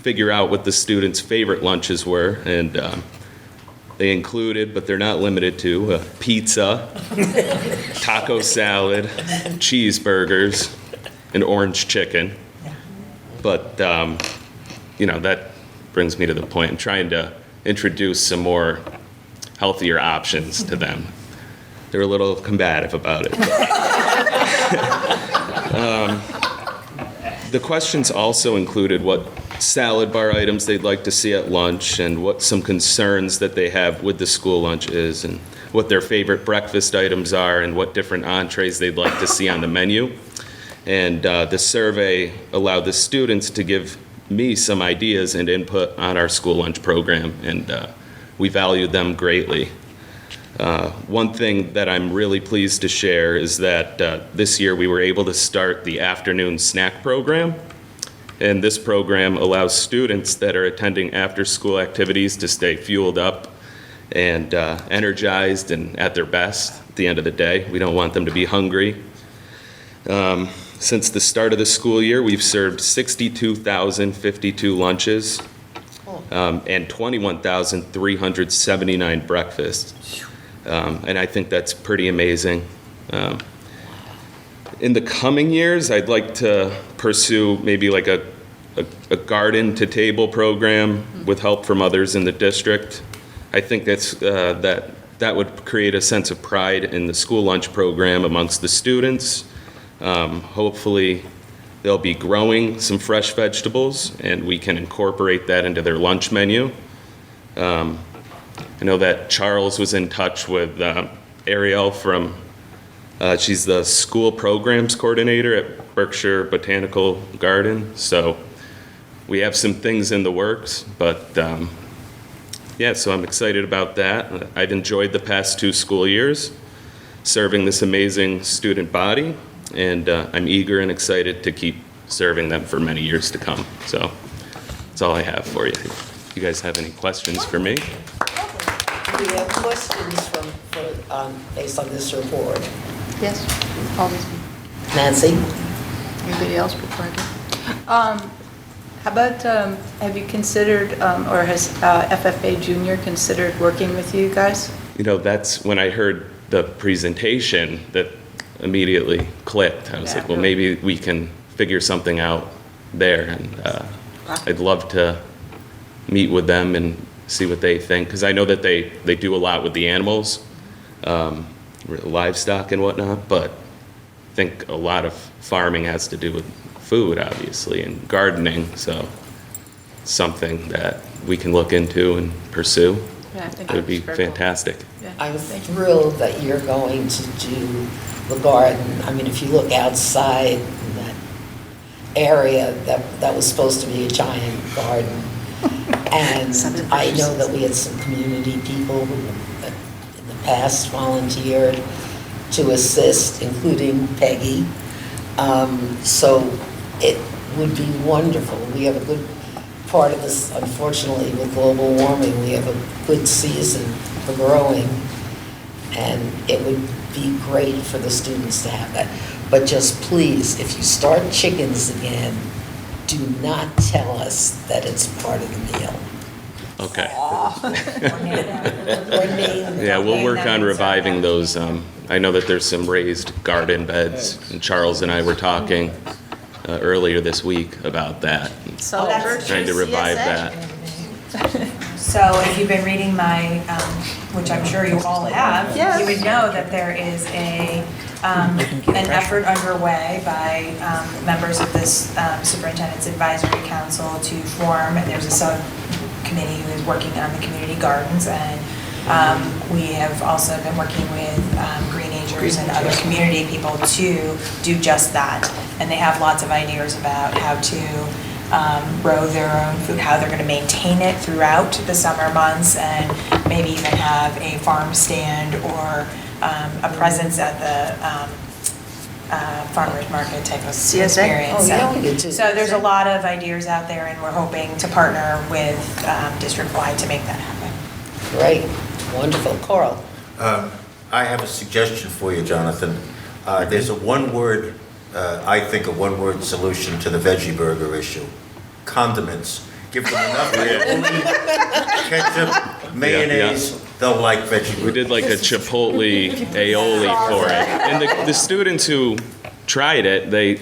figure out what the students' favorite lunches were. And they included, but they're not limited to, pizza, taco salad, cheeseburgers, and orange chicken. But, that brings me to the point. I'm trying to introduce some more healthier options to them. They're a little combative about it. The questions also included what salad bar items they'd like to see at lunch and what some concerns that they have with the school lunch is and what their favorite breakfast items are and what different entrees they'd like to see on the menu. And the survey allowed the students to give me some ideas and input on our school lunch program, and we valued them greatly. One thing that I'm really pleased to share is that this year we were able to start the afternoon snack program. And this program allows students that are attending after-school activities to stay fueled up and energized and at their best at the end of the day. We don't want them to be hungry. Since the start of the school year, we've served 62,052 lunches and 21,379 breakfasts. And I think that's pretty amazing. In the coming years, I'd like to pursue maybe like a garden-to-table program with help from others in the district. I think that would create a sense of pride in the school lunch program amongst the students. Hopefully, they'll be growing some fresh vegetables, and we can incorporate that into their lunch menu. I know that Charles was in touch with Ariel from, she's the school programs coordinator at Berkshire Botanical Garden. So we have some things in the works, but so I'm excited about that. I've enjoyed the past 2 school years serving this amazing student body, and I'm eager and excited to keep serving them for many years to come. So that's all I have for you. If you guys have any questions for me? We have questions based on this report. Yes, always. Nancy? Anybody else before I do? How about, have you considered, or has FFA Junior considered working with you guys? You know, that's when I heard the presentation that immediately clicked. I was like, well, maybe we can figure something out there. And I'd love to meet with them and see what they think, because I know that they do a lot with the animals, livestock and whatnot, but I think a lot of farming has to do with food, obviously, and gardening, so something that we can look into and pursue. Yeah, I think It would be that's very cool. fantastic. I'm thrilled that you're going to do the garden. I mean, if you look outside that area, that was supposed to be a giant garden. And I know that we had some community people who in the past volunteered to assist, including Peggy. So it would be wonderful. We have a good part of this, unfortunately, with global warming, we have a good season for growing, and it would be great for the students to have that. But just please, if you start chickens again, do not tell us that it's part of the meal. Okay. Or name Yeah, we'll work on them. reviving those. I know that there's some raised garden beds, and Charles and I were talking earlier this week about that. So Trying to revive that. So if you've been reading my, which I'm sure you all have, Yes. you would know that there is an effort underway by members of this Superintendent's Advisory Council to form, and there's a subcommittee who is working on the community gardens, and we have also been working with Greenagers and other community people to do just that. And they have lots of ideas about how to grow their own food, how they're going to maintain it throughout the summer months, and maybe even have a farm stand or a presence at the farmer's market type of CSA? experience. Oh, yeah, we did too. So there's a lot of ideas out there, and we're hoping to partner with district-wide to make that happen. Great, wonderful. Coral? I have a suggestion for you, Jonathan. There's a one-word, I think, a one-word solution to the veggie burger issue. Condiments. Give them enough aioli, ketchup, mayonnaise, they'll like veggie burgers. We did like a Chipotle aioli for it. And the students who tried it,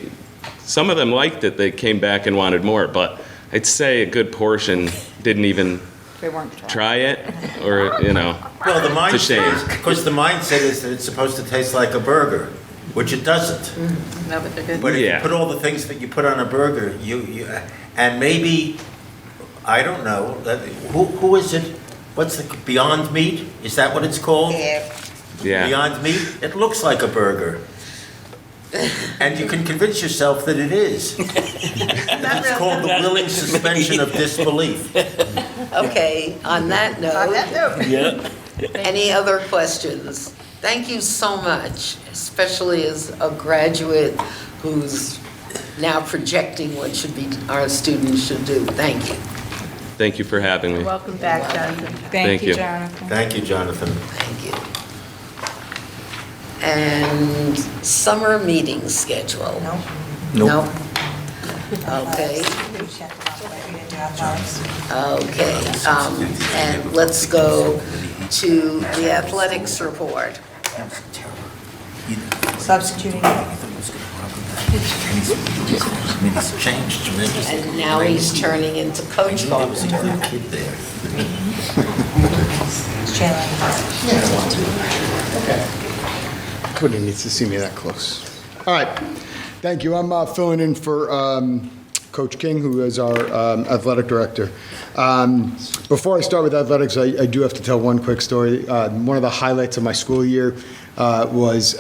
some of them liked it. They came back and wanted more, but I'd say a good portion didn't even try it, or, you know, Well, the it's a shame. mindset, because the mindset is that it's supposed to taste like a burger, which it doesn't. No, but they're good. But if you Yeah. put all the things that you put on a burger, you and maybe, I don't know, who is it? What's the, Beyond Meat? Is that what it's called? Yeah. Beyond Meat? It looks like a burger. And you can convince yourself that it is. It's called the willing suspension of disbelief. Okay, on that note. Yeah. Any other questions? Thank you so much, especially as a graduate who's now projecting what our students should do. Thank you. Thank you for having me. Welcome back, Jonathan. Thank you. Jonathan. Thank you, Jonathan. Thank you. And summer meeting schedule? Nope. Okay. Okay, and let's go to the athletics report. Substituting. It's changed tremendously. And now he's turning into Coach Carpenter. Nobody needs to see me that close. All right, thank you. I'm filling in for Coach King, who is our athletic director. Before I start with athletics, I do have to tell one quick story. One of the highlights of my school year was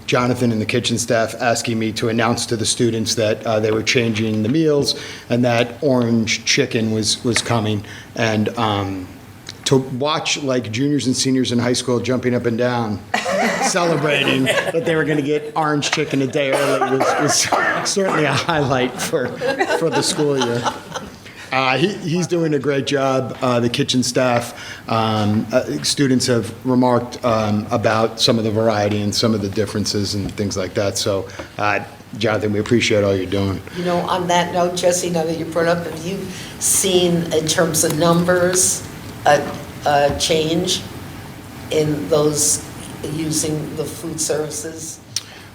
Jonathan and the kitchen staff asking me to announce to the students that they were changing the meals and that orange chicken was coming. And to watch like juniors and seniors in high school jumping up and down, celebrating that they were going to get orange chicken a day early was certainly a highlight for the school year. He's doing a great job. The kitchen staff, students have remarked about some of the variety and some of the differences and things like that. So, Jonathan, we appreciate all you're doing. You know, on that note, Jesse, now that you brought up, have you seen, in terms of numbers, a change in those using the food services?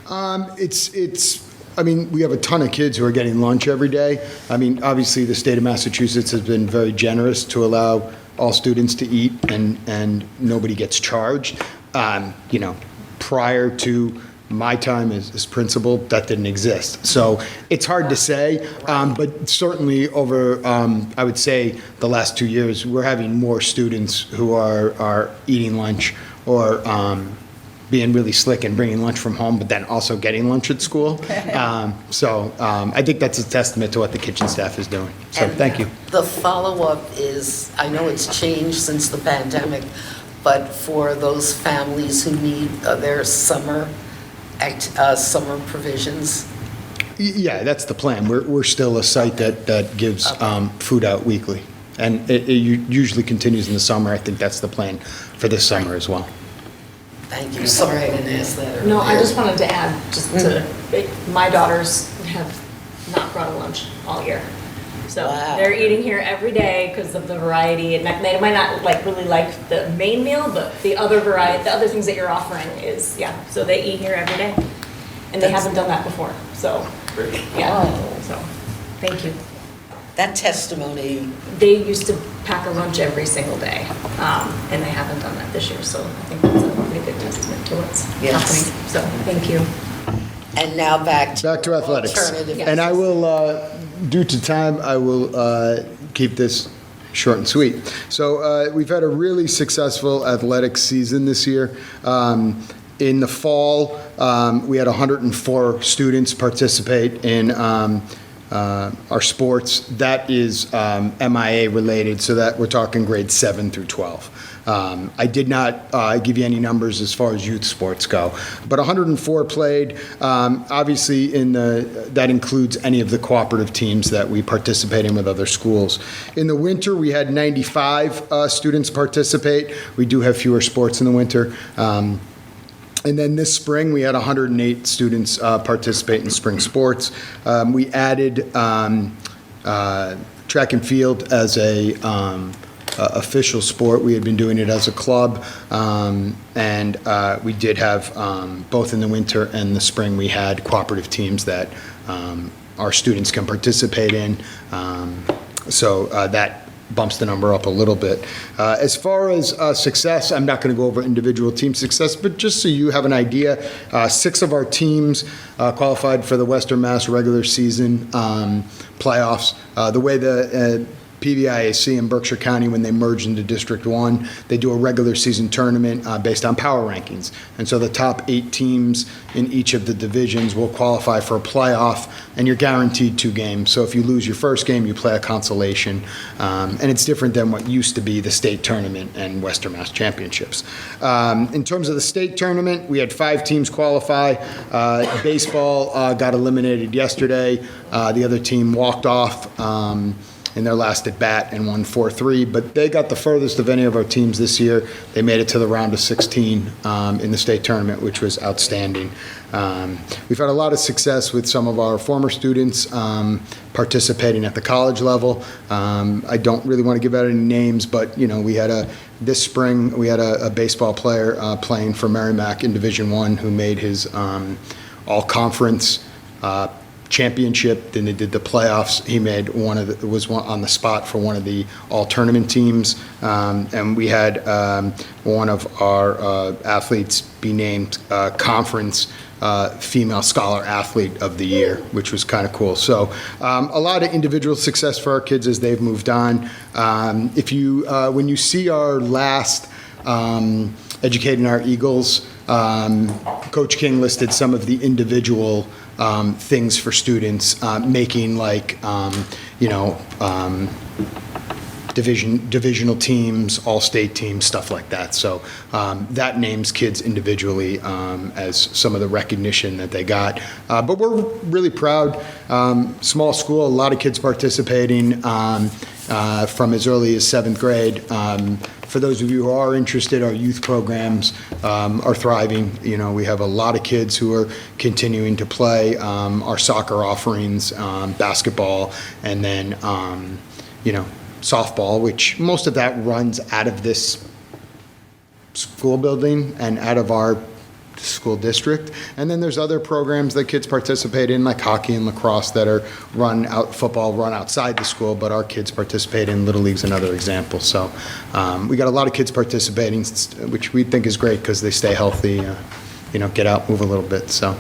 I mean, we have a ton of kids who are getting lunch every day. I mean, obviously, the state of Massachusetts has been very generous to allow all students to eat, and nobody gets charged. You know, prior to my time as principal, that didn't exist. So it's hard to say, but certainly over, I would say, the last 2 years, we're having more students who are eating lunch or being really slick and bringing lunch from home, but then also getting lunch at school. So I think that's a testament to what the kitchen staff is doing. So thank you. The follow-up is, I know it's changed since the pandemic, but for those families who need their summer provisions. Yeah, that's the plan. We're still a site that gives food out weekly, and it usually continues in the summer. I think that's the plan for this summer as well. Thank you. Sorry I didn't ask that. No, I just wanted to add, my daughters have not brought a lunch all year. So they're eating here every day because of the variety, and they might not really like the main meal, but the other variety, the other things that you're offering is, so they eat here every day. And they haven't done that before, so, so, thank you. That testimony. They used to pack a lunch every single day, and they haven't done that this year, so I think that's a pretty good testament to what's happening. So, thank you. And now back to athletics. Alternative. And I will, due to time, I will keep this short and sweet. So we've had a really successful athletics season this year. In the fall, we had 104 students participate in our sports. That is MIA related, so that we're talking grades 7 through 12. I did not give you any numbers as far as youth sports go, but 104 played. Obviously, that includes any of the cooperative teams that we participate in with other schools. In the winter, we had 95 students participate. We do have fewer sports in the winter. And then this spring, we had 108 students participate in spring sports. We added track and field as a official sport. We had been doing it as a club, and we did have, both in the winter and the spring, we had cooperative teams that our students can participate in. So that bumps the number up a little bit. As far as success, I'm not going to go over individual team success, but just so you have an idea, 6 of our teams qualified for the Western Mass regular season playoffs. The way the PVIAC in Berkshire County, when they merged into District 1, they do a regular season tournament based on power rankings. And so the top 8 teams in each of the divisions will qualify for a playoff, and you're guaranteed 2 games. So if you lose your first game, you play a consolation. And it's different than what used to be the state tournament and Western Mass championships. In terms of the state tournament, we had 5 teams qualify. Baseball got eliminated yesterday. The other team walked off in their last at bat and won 4-3, but they got the furthest of any of our teams this year. They made it to the round of 16 in the state tournament, which was outstanding. We've had a lot of success with some of our former students participating at the college level. I don't really want to give out any names, but we had this spring we had a baseball player playing for Merrimack in Division I who made his all-conference championship. Then they did the playoffs. He made was on the spot for one of the all-tournament teams, and we had one of our athletes be named conference female scholar athlete of the year, which was kind of cool. So a lot of individual success for our kids as they've moved on. If you when you see our last Educating Our Eagles, Coach King listed some of the individual things for students, making divisional teams, all-state teams, stuff like that. So that names kids individually as some of the recognition that they got. But we're really proud. Small school, a lot of kids participating from as early as 7th grade. For those of you who are interested, our youth programs are thriving. You know, we have a lot of kids who are continuing to play. Our soccer offerings, basketball, and then, softball, which most of that runs out of this school building and out of our school district. And then there's other programs that kids participate in, like hockey and lacrosse, that are football run outside the school, but our kids participate in. Little League's another example. So we got a lot of kids participating, which we think is great because they stay healthy, get out, move a little bit. So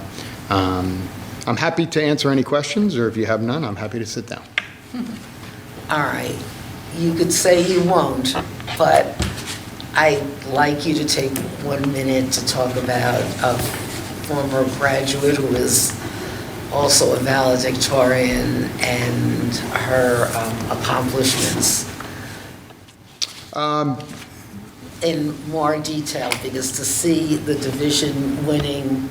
I'm happy to answer any questions, or if you have none, I'm happy to sit down. All right. You could say you won't, but I'd like you to take 1 minute to talk about a former graduate who is also a valedictorian and her accomplishments in more detail, because to see the division-winning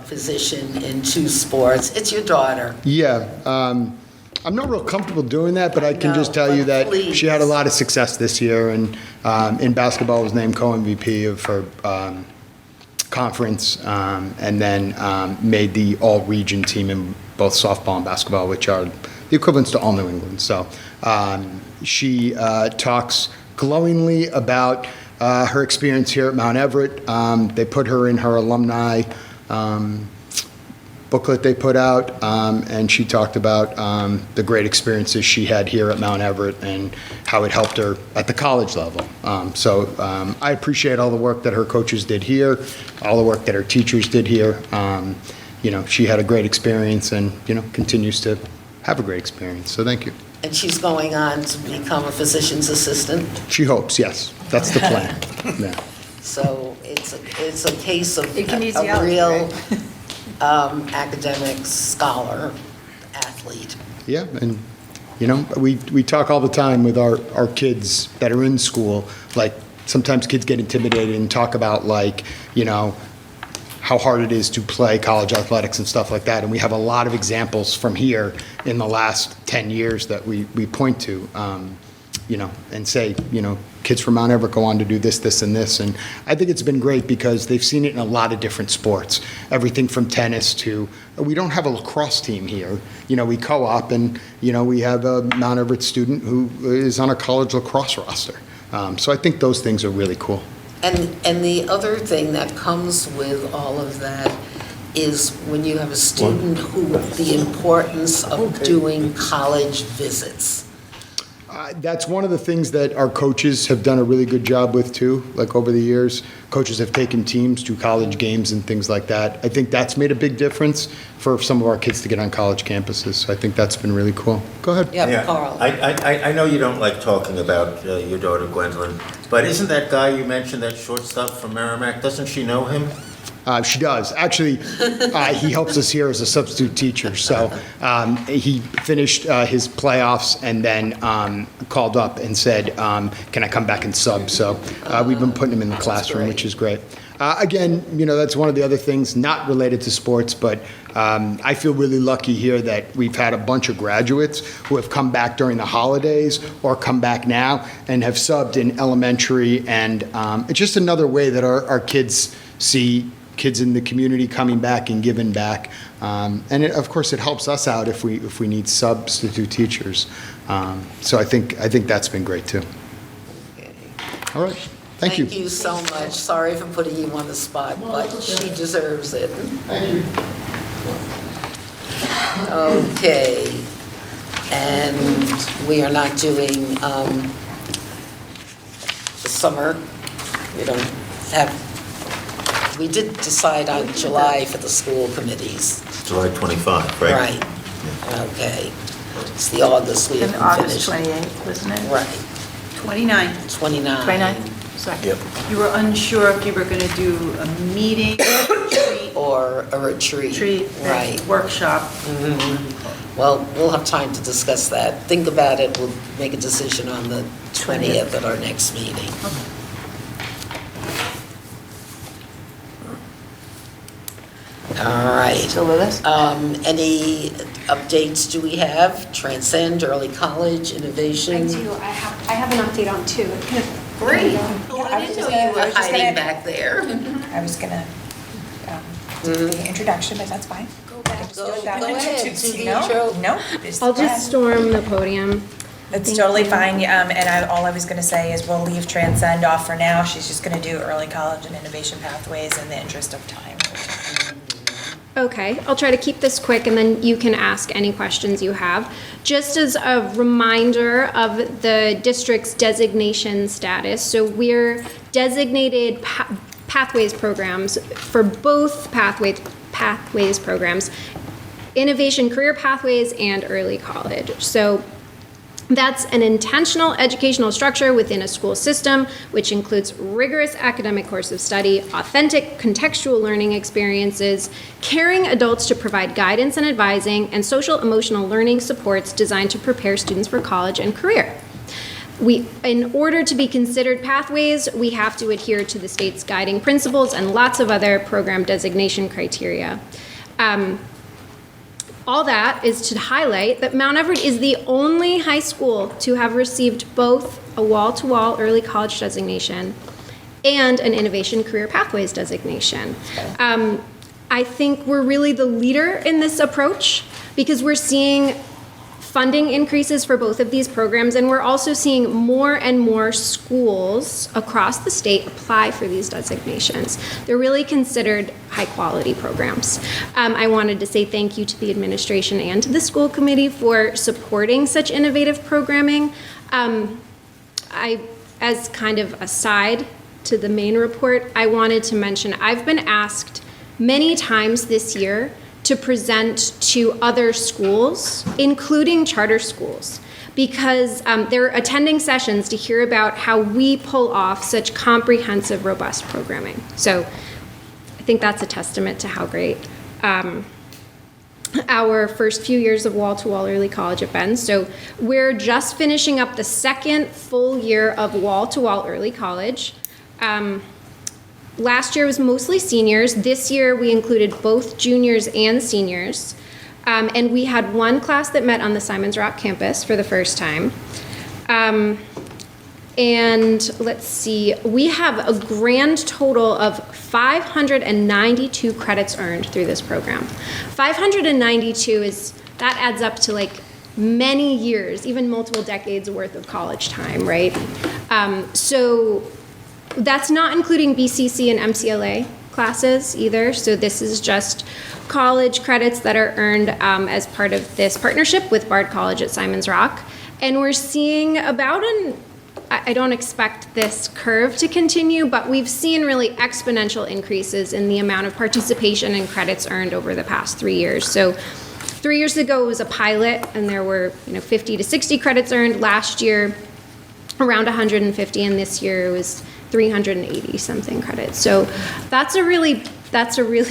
position in 2 sports, it's your daughter. Yeah. I'm not real comfortable doing that, but I can just tell you that she had a lot of success this year, and in basketball was named co-MVP of her conference, and then made the all-region team in both softball and basketball, which are the equivalents to all New England. So she talks glowingly about her experience here at Mount Everett. They put her in her alumni booklet they put out, and she talked about the great experiences she had here at Mount Everett and how it helped her at the college level. So I appreciate all the work that her coaches did here, all the work that her teachers did here. She had a great experience and, continues to have a great experience. So thank you. And she's going on to become a physician's assistant? She hopes, yes. That's the plan. Yeah. So it's a case of a kinesiology, real right? academic scholar, athlete. Yeah, and we talk all the time with our kids that are in school. Like sometimes kids get intimidated and talk about how hard it is to play college athletics and stuff like that. And we have a lot of examples from here in the last 10 years that we point to, and say, kids from Mount Everett go on to do this, this, and this. And I think it's been great because they've seen it in a lot of different sports. Everything from tennis to, we don't have a lacrosse team here. We co-op and, we have a Mount Everett student who is on a college lacrosse roster. So I think those things are really cool. And the other thing that comes with all of that is when you have a student the importance of doing college visits. That's one of the things that our coaches have done a really good job with too. Like over the years, coaches have taken teams to college games and things like that. I think that's made a big difference for some of our kids to get on college campuses. So I think that's been really cool. Go ahead. Yeah, Carl. I know you don't like talking about your daughter Gwendolyn, but isn't that guy you mentioned, that shortstop from Merrimack, doesn't she know him? She does. Actually, he helps us here as a substitute teacher. So he finished his playoffs and then called up and said, can I come back and sub? So we've been putting him in the classroom, which is great. Again, that's one of the other things not related to sports, but I feel really lucky here that we've had a bunch of graduates who have come back during the holidays or come back now and have subbed in elementary. And it's just another way that our kids see kids in the community coming back and giving back. And of course, it helps us out if we need substitute teachers. So I think that's been great too. All right. Thank you. Thank you so much. Sorry for putting you on the spot, but she deserves it. Thank you. Okay. And we are not doing the summer. We did decide on July for the school committees. July 25, right? Right. Yeah. Okay. It's the August we haven't August finished. 28th, wasn't it? Right. 29. 29. 29? Sorry. Yep. You were unsure if you were going to do a meeting, Or a retreat. retreat, Right. workshop. Well, we'll have time to discuss that. Think about it. We'll make a decision on the 20th at our next meeting. All right. Still with us? Any updates do we have? Transcend, early college, innovation? I do. I have an update on two. Great. I didn't know you were hiding back there. I was gonna do the introduction, but that's fine. Go ahead, do the No, intro. no. I'll just storm the podium. It's totally fine, and all I was gonna say is we'll leave Transcend off for now. She's just gonna do early college and innovation pathways in the interest of time. Okay, I'll try to keep this quick and then you can ask any questions you have. Just as a reminder of the district's designation status, so we're designated pathways programs for both pathways programs, innovation career pathways and early college. So that's an intentional educational structure within a school system, which includes rigorous academic course of study, authentic contextual learning experiences, caring adults to provide guidance and advising, and social emotional learning supports designed to prepare students for college and career. In order to be considered pathways, we have to adhere to the state's guiding principles and lots of other program designation criteria. All that is to highlight that Mount Everett is the only high school to have received both a wall-to-wall early college designation and an innovation career pathways designation. I think we're really the leader in this approach because we're seeing funding increases for both of these programs, and we're also seeing more and more schools across the state apply for these designations. They're really considered high-quality programs. I wanted to say thank you to the administration and to the school committee for supporting such innovative programming. As kind of a side to the main report, I wanted to mention I've been asked many times this year to present to other schools, including charter schools, because they're attending sessions to hear about how we pull off such comprehensive, robust programming. So I think that's a testament to how great our first few years of wall-to-wall early college have been. So we're just finishing up the second full year of wall-to-wall early college. Last year was mostly seniors. This year we included both juniors and seniors. And we had one class that met on the Simons Rock campus for the first time. And let's see, we have a grand total of 592 credits earned through this program. 592 that adds up to like many years, even multiple decades worth of college time, right? So that's not including BCC and MCLA classes either. So this is just college credits that are earned as part of this partnership with Bard College at Simons Rock. And we're seeing about I don't expect this curve to continue, but we've seen really exponential increases in the amount of participation and credits earned over the past 3 years. So 3 years ago it was a pilot and there were 50 to 60 credits earned. Last year around 150, and this year it was 380 something credits. So that's a really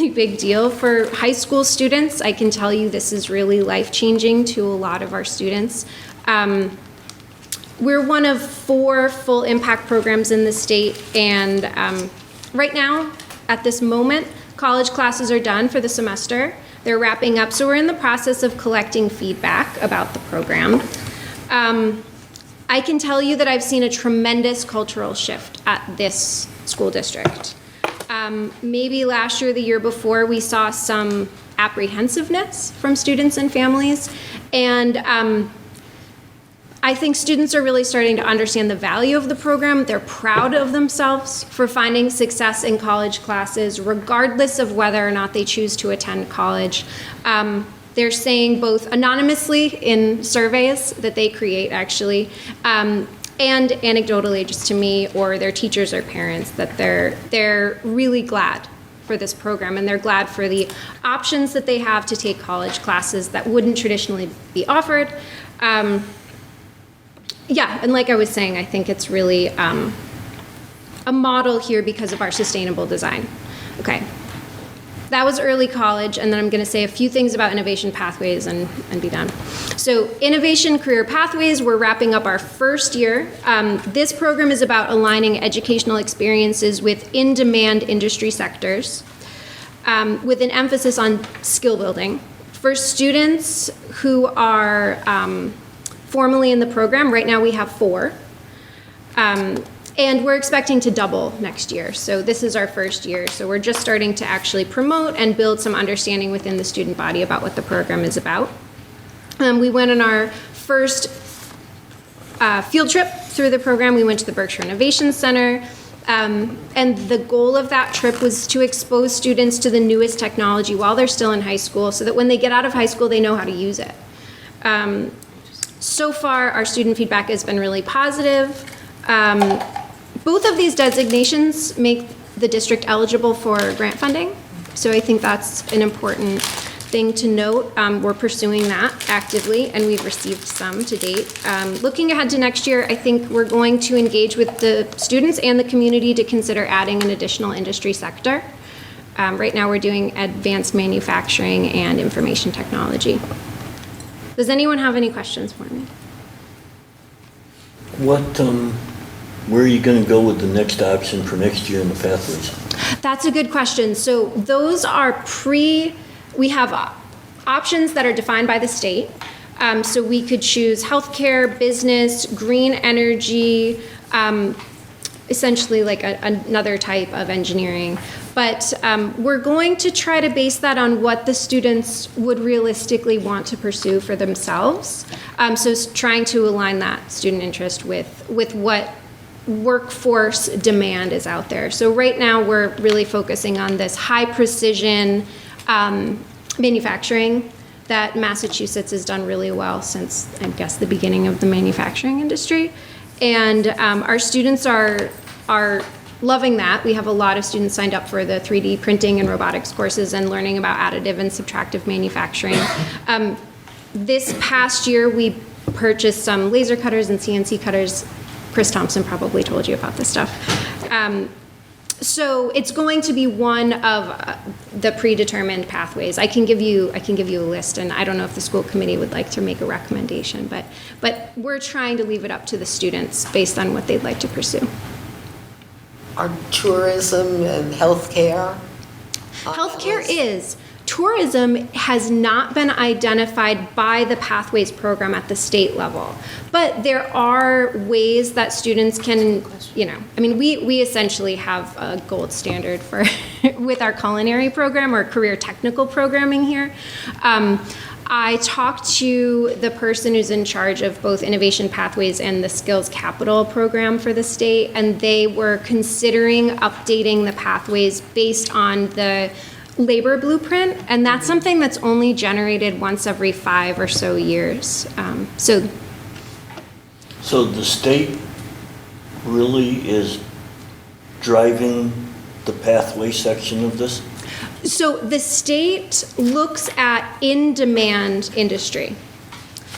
big deal for high school students. I can tell you this is really life-changing to a lot of our students. We're one of 4 full impact programs in the state, and right now, at this moment, college classes are done for the semester. They're wrapping up, so we're in the process of collecting feedback about the program. I can tell you that I've seen a tremendous cultural shift at this school district. Maybe last year, the year before, we saw some apprehensiveness from students and families, and I think students are really starting to understand the value of the program. They're proud of themselves for finding success in college classes, regardless of whether or not they choose to attend college. They're saying both anonymously in surveys that they create, actually, and anecdotally just to me or their teachers or parents that they're really glad for this program, and they're glad for the options that they have to take college classes that wouldn't traditionally be offered. Yeah, and like I was saying, I think it's really a model here because of our sustainable design. Okay. that was early college, and then I'm going to say a few things about innovation pathways and be done. So innovation career pathways, we're wrapping up our first year. This program is about aligning educational experiences with in-demand industry sectors with an emphasis on skill building. For students who are formally in the program, right now we have 4. And we're expecting to double next year. So this is our first year. So we're just starting to actually promote and build some understanding within the student body about what the program is about. We went on our first field trip through the program. We went to the Berkshire Innovation Center. And the goal of that trip was to expose students to the newest technology while they're still in high school so that when they get out of high school, they know how to use it. So far, our student feedback has been really positive. Both of these designations make the district eligible for grant funding, so I think that's an important thing to note. We're pursuing that actively, and we've received some to date. Looking ahead to next year, I think we're going to engage with the students and the community to consider adding an additional industry sector. Right now, we're doing advanced manufacturing and information technology. Does anyone have any questions for me? Where are you going to go with the next option for next year in the pathways? That's a good question. So those are we have options that are defined by the state. So we could choose healthcare, business, green energy, essentially like another type of engineering. But we're going to try to base that on what the students would realistically want to pursue for themselves. So trying to align that student interest with what workforce demand is out there. So right now we're really focusing on this high precision manufacturing that Massachusetts has done really well since, I guess, the beginning of the manufacturing industry. And our students are loving that. We have a lot of students signed up for the 3D printing and robotics courses and learning about additive and subtractive manufacturing. This past year, we purchased some laser cutters and CNC cutters. Chris Thompson probably told you about this stuff. So it's going to be one of the predetermined pathways. I can give you a list, and I don't know if the school committee would like to make a recommendation, but we're trying to leave it up to the students based on what they'd like to pursue. Are tourism and healthcare? Healthcare is. Tourism has not been identified by the Pathways program at the state level, but there are ways that students can, we essentially have a gold standard for with our culinary program or career technical programming here. I talked to the person who's in charge of both Innovation Pathways and the Skills Capital program for the state, and they were considering updating the pathways based on the labor blueprint, and that's something that's only generated once every 5 or so years. So the state really is driving the pathway section of this? So the state looks at in-demand industry.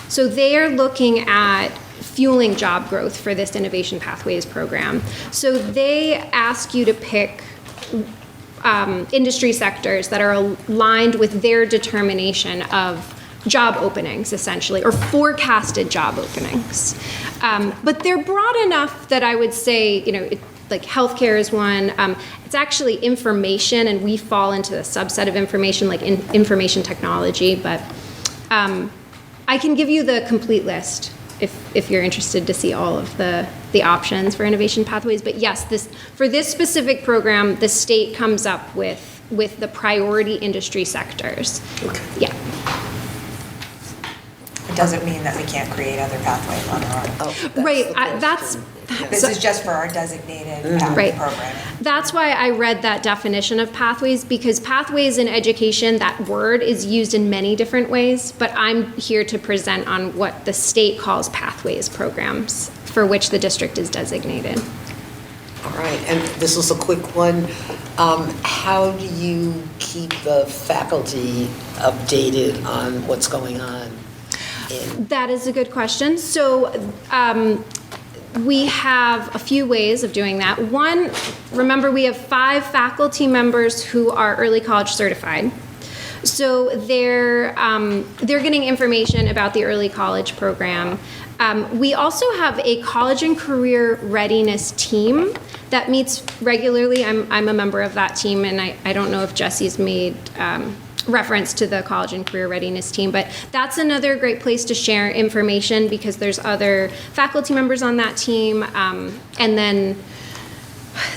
So they are looking at fueling job growth for this Innovation Pathways program. So they ask you to pick industry sectors that are aligned with their determination of job openings, essentially, or forecasted job openings. But they're broad enough that I would say, like healthcare is one. It's actually information, and we fall into a subset of information, like information technology. But I can give you the complete list if you're interested to see all of the options for Innovation Pathways. But yes, for this specific program, the state comes up with the priority industry sectors. Okay. Yeah. It doesn't mean that we can't create other pathways on our own. Right. This is just for our designated programming. That's why I read that definition of pathways, because pathways in education, that word is used in many different ways, but I'm here to present on what the state calls pathways programs for which the district is designated. All right, and this is a quick one. How do you keep the faculty updated on what's going on? That is a good question. So We have a few ways of doing that. One, remember we have 5 faculty members who are early college certified. So they're getting information about the early college program. We also have a college and career readiness team that meets regularly. I'm a member of that team, and I don't know if Jesse's made reference to the college and career readiness team, but that's another great place to share information because there's other faculty members on that team. And then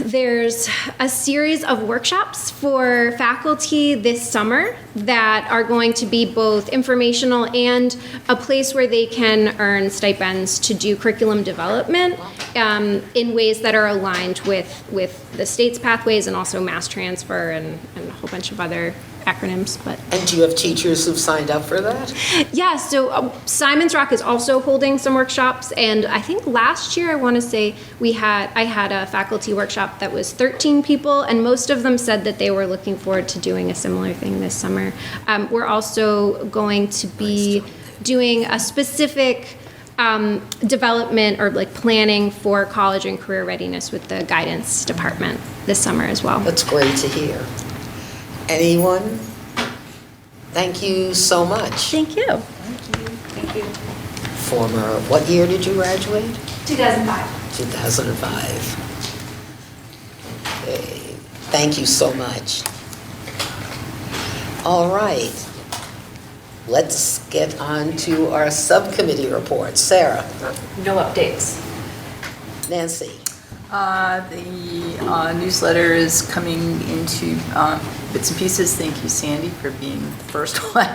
there's a series of workshops for faculty this summer that are going to be both informational and a place where they can earn stipends to do curriculum development in ways that are aligned with the state's pathways and also mass transfer and a whole bunch of other acronyms. And do you have teachers who've signed up for that? Yeah, so Simon's Rock is also holding some workshops, and I think last year I want to say I had a faculty workshop that was 13 people, and most of them said that they were looking forward to doing a similar thing this summer. We're also going to be doing a specific development or like planning for college and career readiness with the guidance department this summer as well. That's great to hear. Anyone? Thank you so much. Thank you. Thank you. Former, what year did you graduate? 2005. 2005. Okay. Thank you so much. All right. Let's get on to our subcommittee reports. Sarah? No updates. Nancy? The newsletter is coming into bits and pieces. Thank you, Sandy, for being the first one.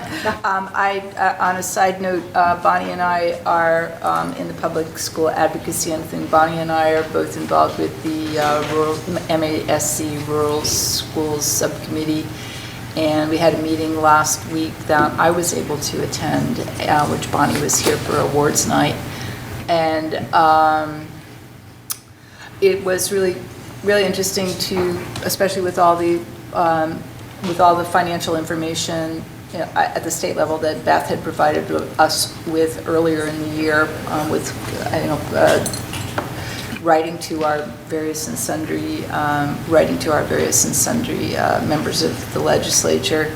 On a side note, Bonnie and I are in the public school advocacy thing. Bonnie and I are both involved with the MASC Rural Schools Subcommittee. And we had a meeting last week that I was able to attend, which Bonnie was here for awards night. And it was really, really interesting to, especially with all the financial information at the state level that Beth had provided us with earlier in the year, writing to our various and sundry members of the legislature,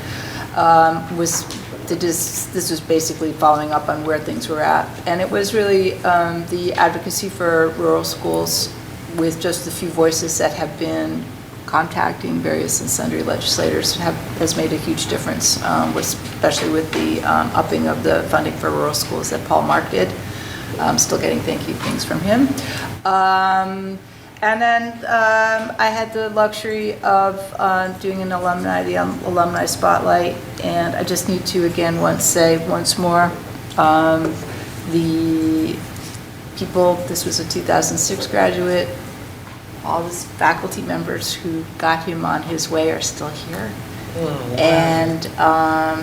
this was basically following up on where things were at. And it was really the advocacy for rural schools with just the few voices that have been contacting various and sundry legislators has made a huge difference, especially with the upping of the funding for rural schools that Paul Mark did. I'm still getting thank you things from him. And then I had the luxury of doing the alumni spotlight, and I just need to say once more, the people, this was a 2006 graduate, all the faculty members who got him on his way are still here. Oh, wow. And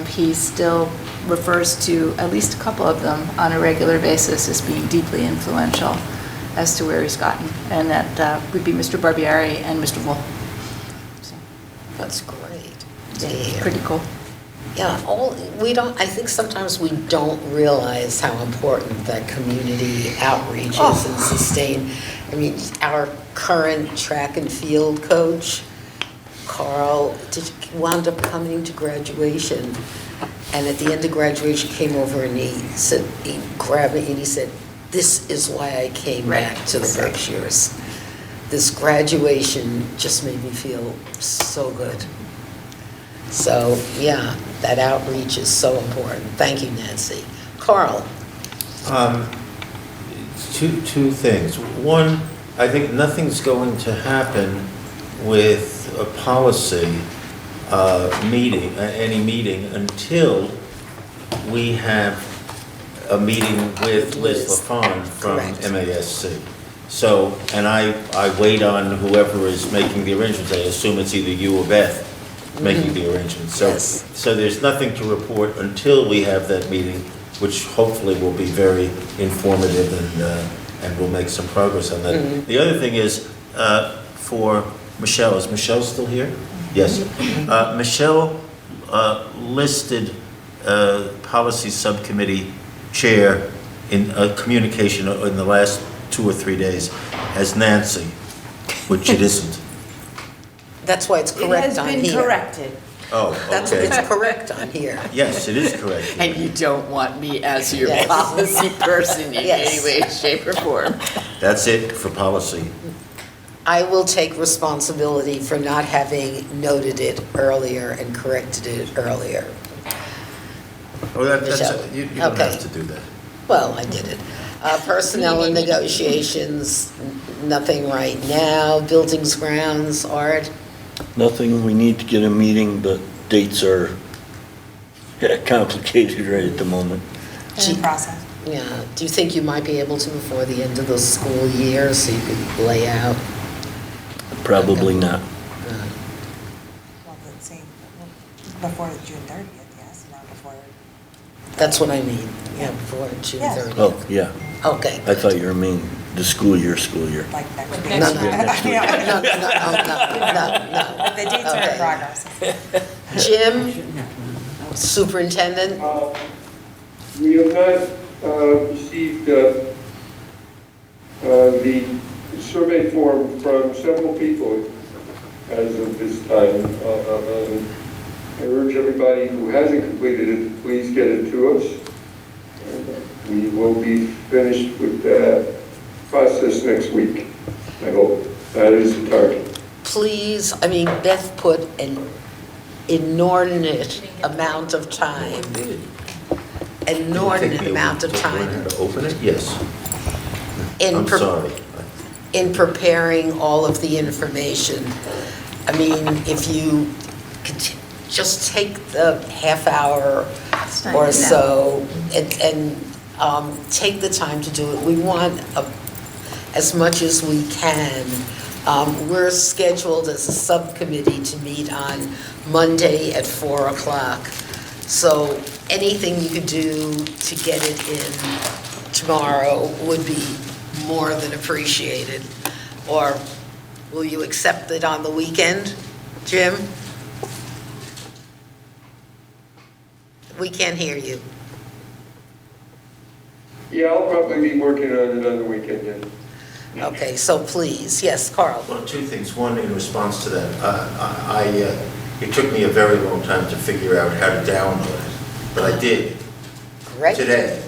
he still refers to at least a couple of them on a regular basis as being deeply influential as to where he's gotten. And that would be Mr. Barbieri and Mr. Wool. So, that's great. Yeah, pretty cool. Yeah, I think sometimes we don't realize how important that community outreach is and sustain. I mean, our current track and field coach, Carl, wound up coming to graduation, and at the end of graduation came over and he grabbed me and he said, "This is why I came back to the Berkshires. This graduation just made me feel so good." So, yeah, that outreach is so important. Thank you, Nancy. Carl? Two things. One, I think nothing's going to happen with a policy meeting, any meeting, until we have a meeting with Liz LaFawn from MASC. So, and I wait on whoever is making the arrangements. I assume it's either you or Beth making the arrangements. So, so there's nothing to report until we have that meeting, which hopefully will be very informative and we'll make some progress on that. Mm-hmm. The other thing is for Michelle. Is Michelle still here? Yes. Michelle listed policy subcommittee chair in a communication in the last 2 or 3 days as Nancy, which it isn't. That's why it's correct on here. It has been corrected. Oh, That's, okay. it's correct on here. Yes, it is correct. And you don't want me as your Yes. policy person in Yes. any way, shape, or form. That's it for policy. I will take responsibility for not having noted it earlier and corrected it earlier. Oh, that's, Michelle. you don't Okay. have to do that. Well, I did it. Personnel and negotiations, nothing right now. Buildings, grounds, Art? Nothing, we need to get a meeting, but dates are complicated right at the moment. In process. Yeah, do you think you might be able to before the end of the school year so you could lay out? Probably not. Well, let's see, before June 30th, yes, not before. That's what I mean, yeah, before June Yes. 30th. Oh, yeah. Okay. I thought you were meaning the school year. Like next week. No, no, Yeah, next week. no. But the dates are in Okay. progress. Jim, superintendent? We have not received the survey form from several people as of this time. I urge everybody who hasn't completed it, please get it to us. We will be finished with that process next week, I hope. That is the target. Please, I mean, Beth put an inordinate amount of time. Inordinate amount of time. To open it? Yes. in I'm pre- sorry. in preparing all of the information. I mean, if you could just take the half hour or so and take the time to do it. We want as much as we can. We're scheduled as a subcommittee to meet on Monday at 4 o'clock. So anything you could do to get it in tomorrow would be more than appreciated. Or will you accept it on the weekend, Jim? We can't hear you. Yeah, I'll probably be working on it on the weekend, yeah. Okay, so please, yes, Carl. Well, two things. One, in response to that, it took me a very long time to figure out how to download it, but I did. Great. Today.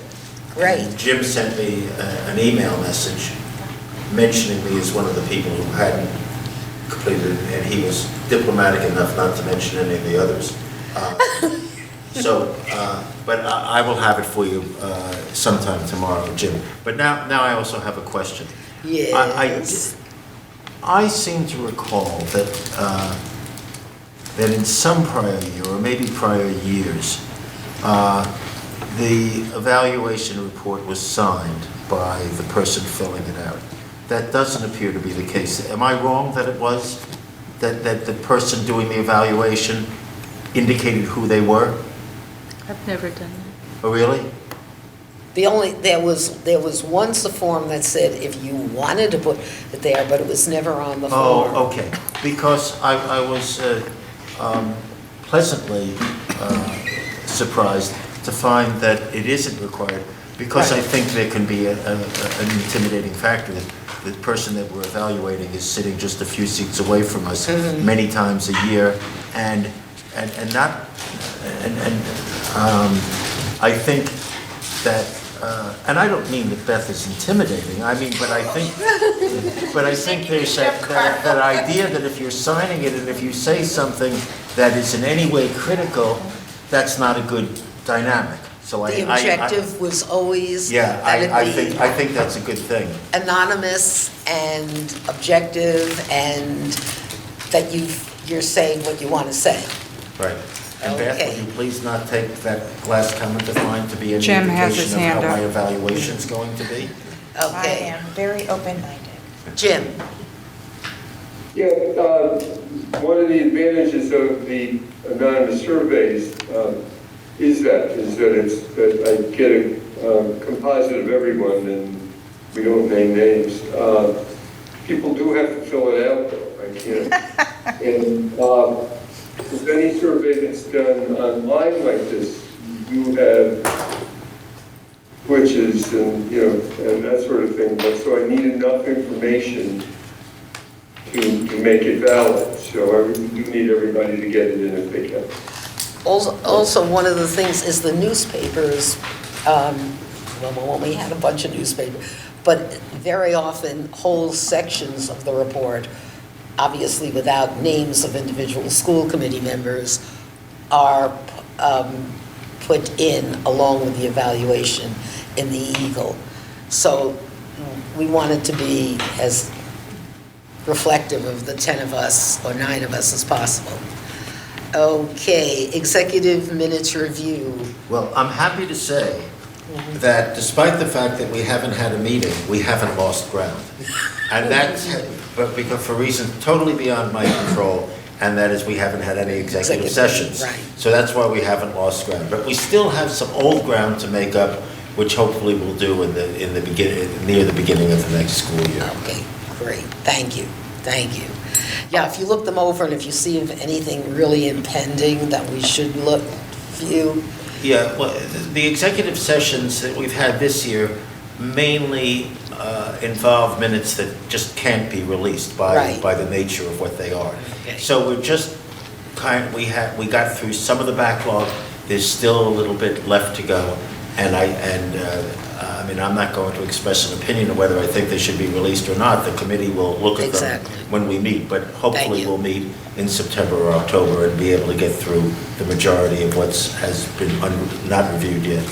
Great. And Jim sent me an email message mentioning me as one of the people who hadn't completed it, and he was diplomatic enough not to mention any of the others. But I will have it for you sometime tomorrow, Jim. But now I also have a question. Yes. I seem to recall that that in some prior year, or maybe prior years, the evaluation report was signed by the person filling it out. That doesn't appear to be the case. Am I wrong that it was? That the person doing the evaluation indicated who they were? I've never done that. Oh, really? There was once a form that said if you wanted to put it there, but it was never on the form. Oh, okay. Because I was pleasantly surprised to find that it isn't required, because I think there can be an intimidating factor. The person that we're evaluating is sitting just a few seats away from us many times a year, and I think that, and I don't mean that Beth is intimidating. I mean, but I think there's that idea that if you're signing it and if you say something that is in any way critical, that's not a good dynamic. So The objective was always yeah, that it be I think that's a good thing. anonymous and objective, and that you're saying what you want to say. Right. And Beth, Okay. would you please not take that last comment of mine to be any Jim has his indication of how hand my up. evaluation's going to be? I Okay. am very open-minded. Jim? Yeah, one of the advantages of the anonymous surveys is that I get a composite of everyone, and we don't name names. People do have to fill it out, though. I can't. And with any survey that's done online like this, you have switches and, and that sort of thing. But so I need enough information to make it valid. So I do need everybody to get it in if they can. Also, one of the things is the newspapers, well, we had a bunch of newspapers, but very often whole sections of the report, obviously without names of individual school committee members, are put in along with the evaluation in the Eagle. So we wanted to be as reflective of the 10 of us or 9 of us as possible. Okay, executive minutes review. Well, I'm happy to say that despite the fact that we haven't had a meeting, we haven't lost ground. And that's, but because for reasons totally beyond my control, and that is we haven't had any executive sessions. Right. So that's why we haven't lost ground. But we still have some old ground to make up, which hopefully we'll do in the beginning, near the beginning of the next school year. Okay, great, thank you. Yeah, if you look them over and if you see if anything really impending that we should view. Yeah, well, the executive sessions that we've had this year mainly involve minutes that just can't be released by the nature of what they are. Okay. So we're just we got through some of the backlog. There's still a little bit left to go, and I mean, I'm not going to express an opinion of whether I think they should be released or not. The committee will look at them when we meet, but hopefully we'll meet in September or October and be able to get through the majority of has been not reviewed yet.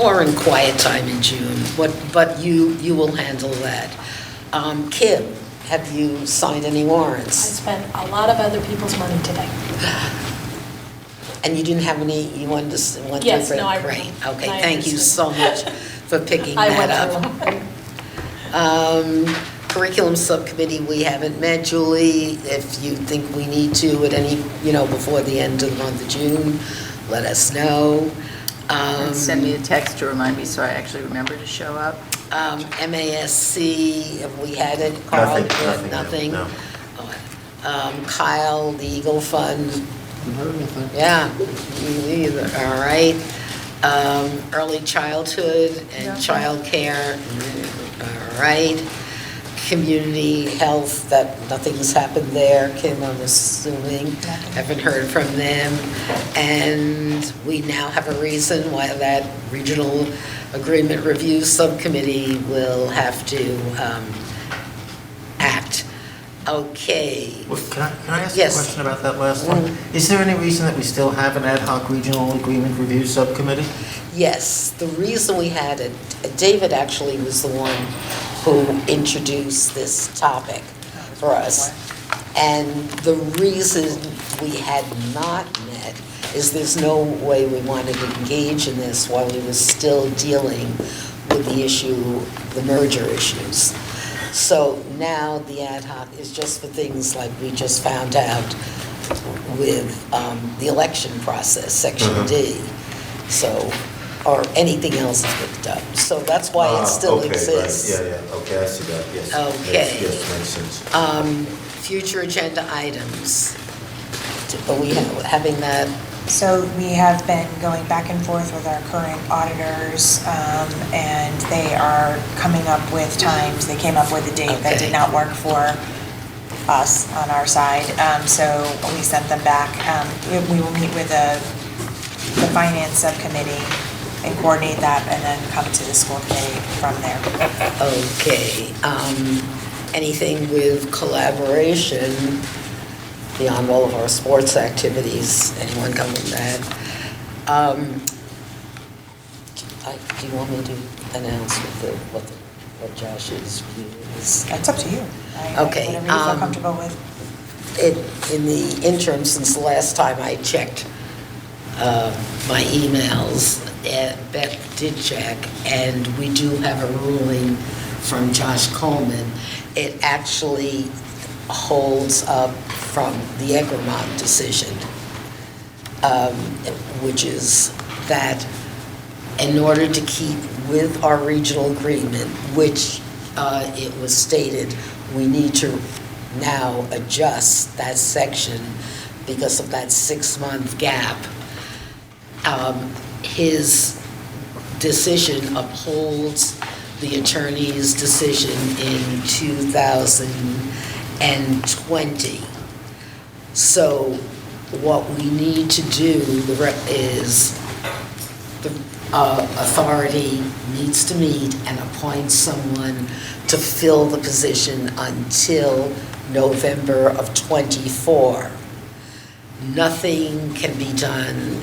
Or in quiet time in June, but you will handle that. Kim, have you signed any I warrants? spent a lot of other people's money today. And you didn't have any, you wanted to... Yes, no, I... Great, okay, I thank you understood. so much for picking that up. Curriculum Subcommittee, we haven't met. Julie, if you think we need to at any, before the end of the month of June, let us know. And send me a text to remind me so I actually remember to show up. MASC, have we had it? Carl, nothing? No. Kyle, the Eagle Fund. Haven't heard anything. Yeah, me neither, all right. Early childhood and childcare, all right. Community health, that nothing's happened there, Kim, I'm assuming. Haven't heard from them. And we now have a reason why that regional agreement review subcommittee will have to act. Okay. Well, can I ask a question about that last one? Is there any reason that we still have an ad hoc regional agreement review subcommittee? Yes, the reason we had it, David actually was the one who introduced this topic for us. And the reason we had not met is there's no way we wanted to engage in this while we were still dealing with the issue, the merger issues. So now the ad hoc is just for things like we just found out with the election process, Section D. So, or anything else is picked up. So that's why it still exists. Right. Yeah, okay, I see that, yes. Okay. Yes, makes sense. Future agenda items. Are we having that? So we have been going back and forth with our current auditors, and they are coming up with times. They came up with a date that did not work for us on our side, so we sent them back. We will meet with the finance subcommittee and coordinate that, and then come to the school committee from there. Okay. Anything with collaboration beyond all of our sports activities? Anyone come with that? Do you want me to announce what Josh's view is? That's up to you. Okay. Whatever you feel comfortable with. In the interim, since the last time I checked my emails, Beth did check, and we do have a ruling from Josh Coleman. It actually holds up from the Egremont decision, which is that in order to keep with our regional agreement, which it was stated, we need to now adjust that section because of that 6-month gap. His decision upholds the attorney's decision in 2020. So what we need to do is the authority needs to meet and appoint someone to fill the position until November of '24. Nothing can be done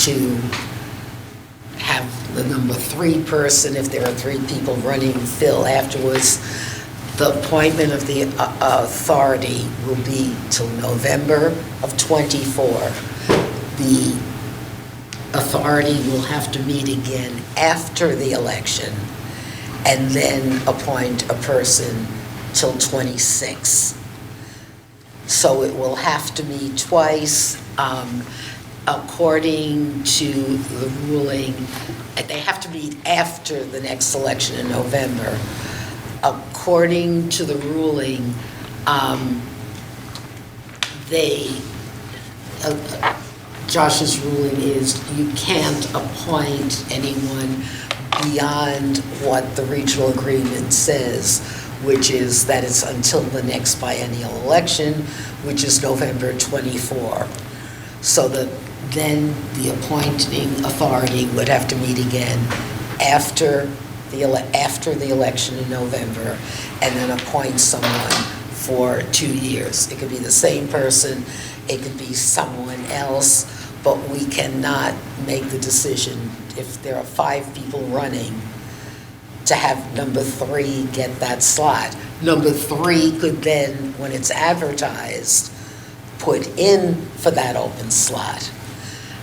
to have the number 3 person, if there are 3 people running, fill afterwards. The appointment of the authority will be till November of '24. The authority will have to meet again after the election and then appoint a person till '26. So it will have to meet twice, according to the ruling. They have to meet after the next election in November. According to the ruling, Josh's ruling is you can't appoint anyone beyond what the regional agreement says, which is that it's until the next biennial election, which is November '24. So then the appointing authority would have to meet again after the election in November, and then appoint someone for 2 years. It could be the same person, it could be someone else, but we cannot make the decision if there are 5 people running to have number 3 get that slot. Number 3 could then, when it's advertised, put in for that open slot.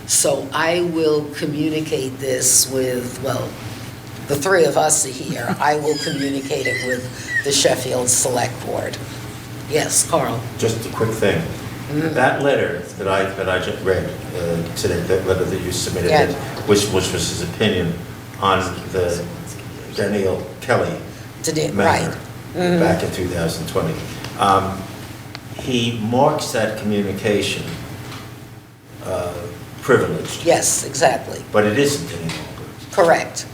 So I will communicate this with, well, the 3 of us are here. I will communicate it with the Sheffield Select Board. Yes, Carl? Just a quick thing. That letter that I just read today, that letter that you submitted, Yeah. which was his opinion on the Daniel Kelly matter back in 2020. He marks that communication privileged. Yes, exactly. But it isn't any longer. Correct.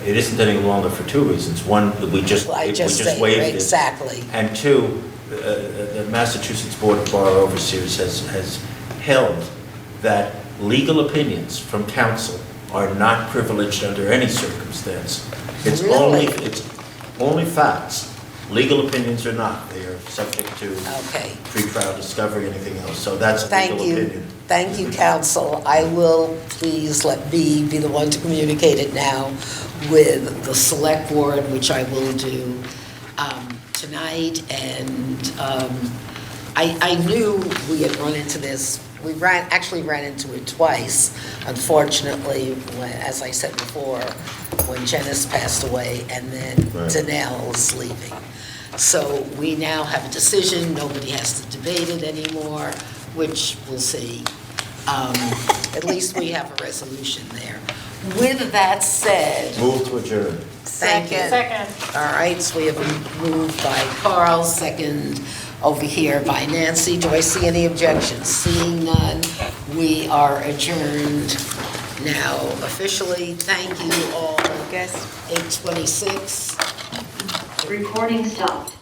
It isn't any longer for 2 reasons. One, we just waived it. Exactly. And 2, the Massachusetts Board of Bar Overseers has held that legal opinions from counsel are not privileged under any circumstance. It's only facts. Legal opinions are not. They are subject to pre-trial discovery, anything else. So that's a legal opinion. Thank you, counsel. I will, please let me be the one to communicate it now with the select board, which I will do tonight. And I knew we had run into this. We actually ran into it twice, unfortunately, as I said before, when Janice passed away and then Danelle's leaving. So we now have a decision. Nobody has to debate it anymore, which we'll see. At least we have a resolution there. With that said. Move to adjourn. Thank you. Second. All right, so we have a move by Carl, second over here by Nancy. Do I see any objections? Seeing none, we are adjourned now officially. Thank you all. 8:26. Recording stopped.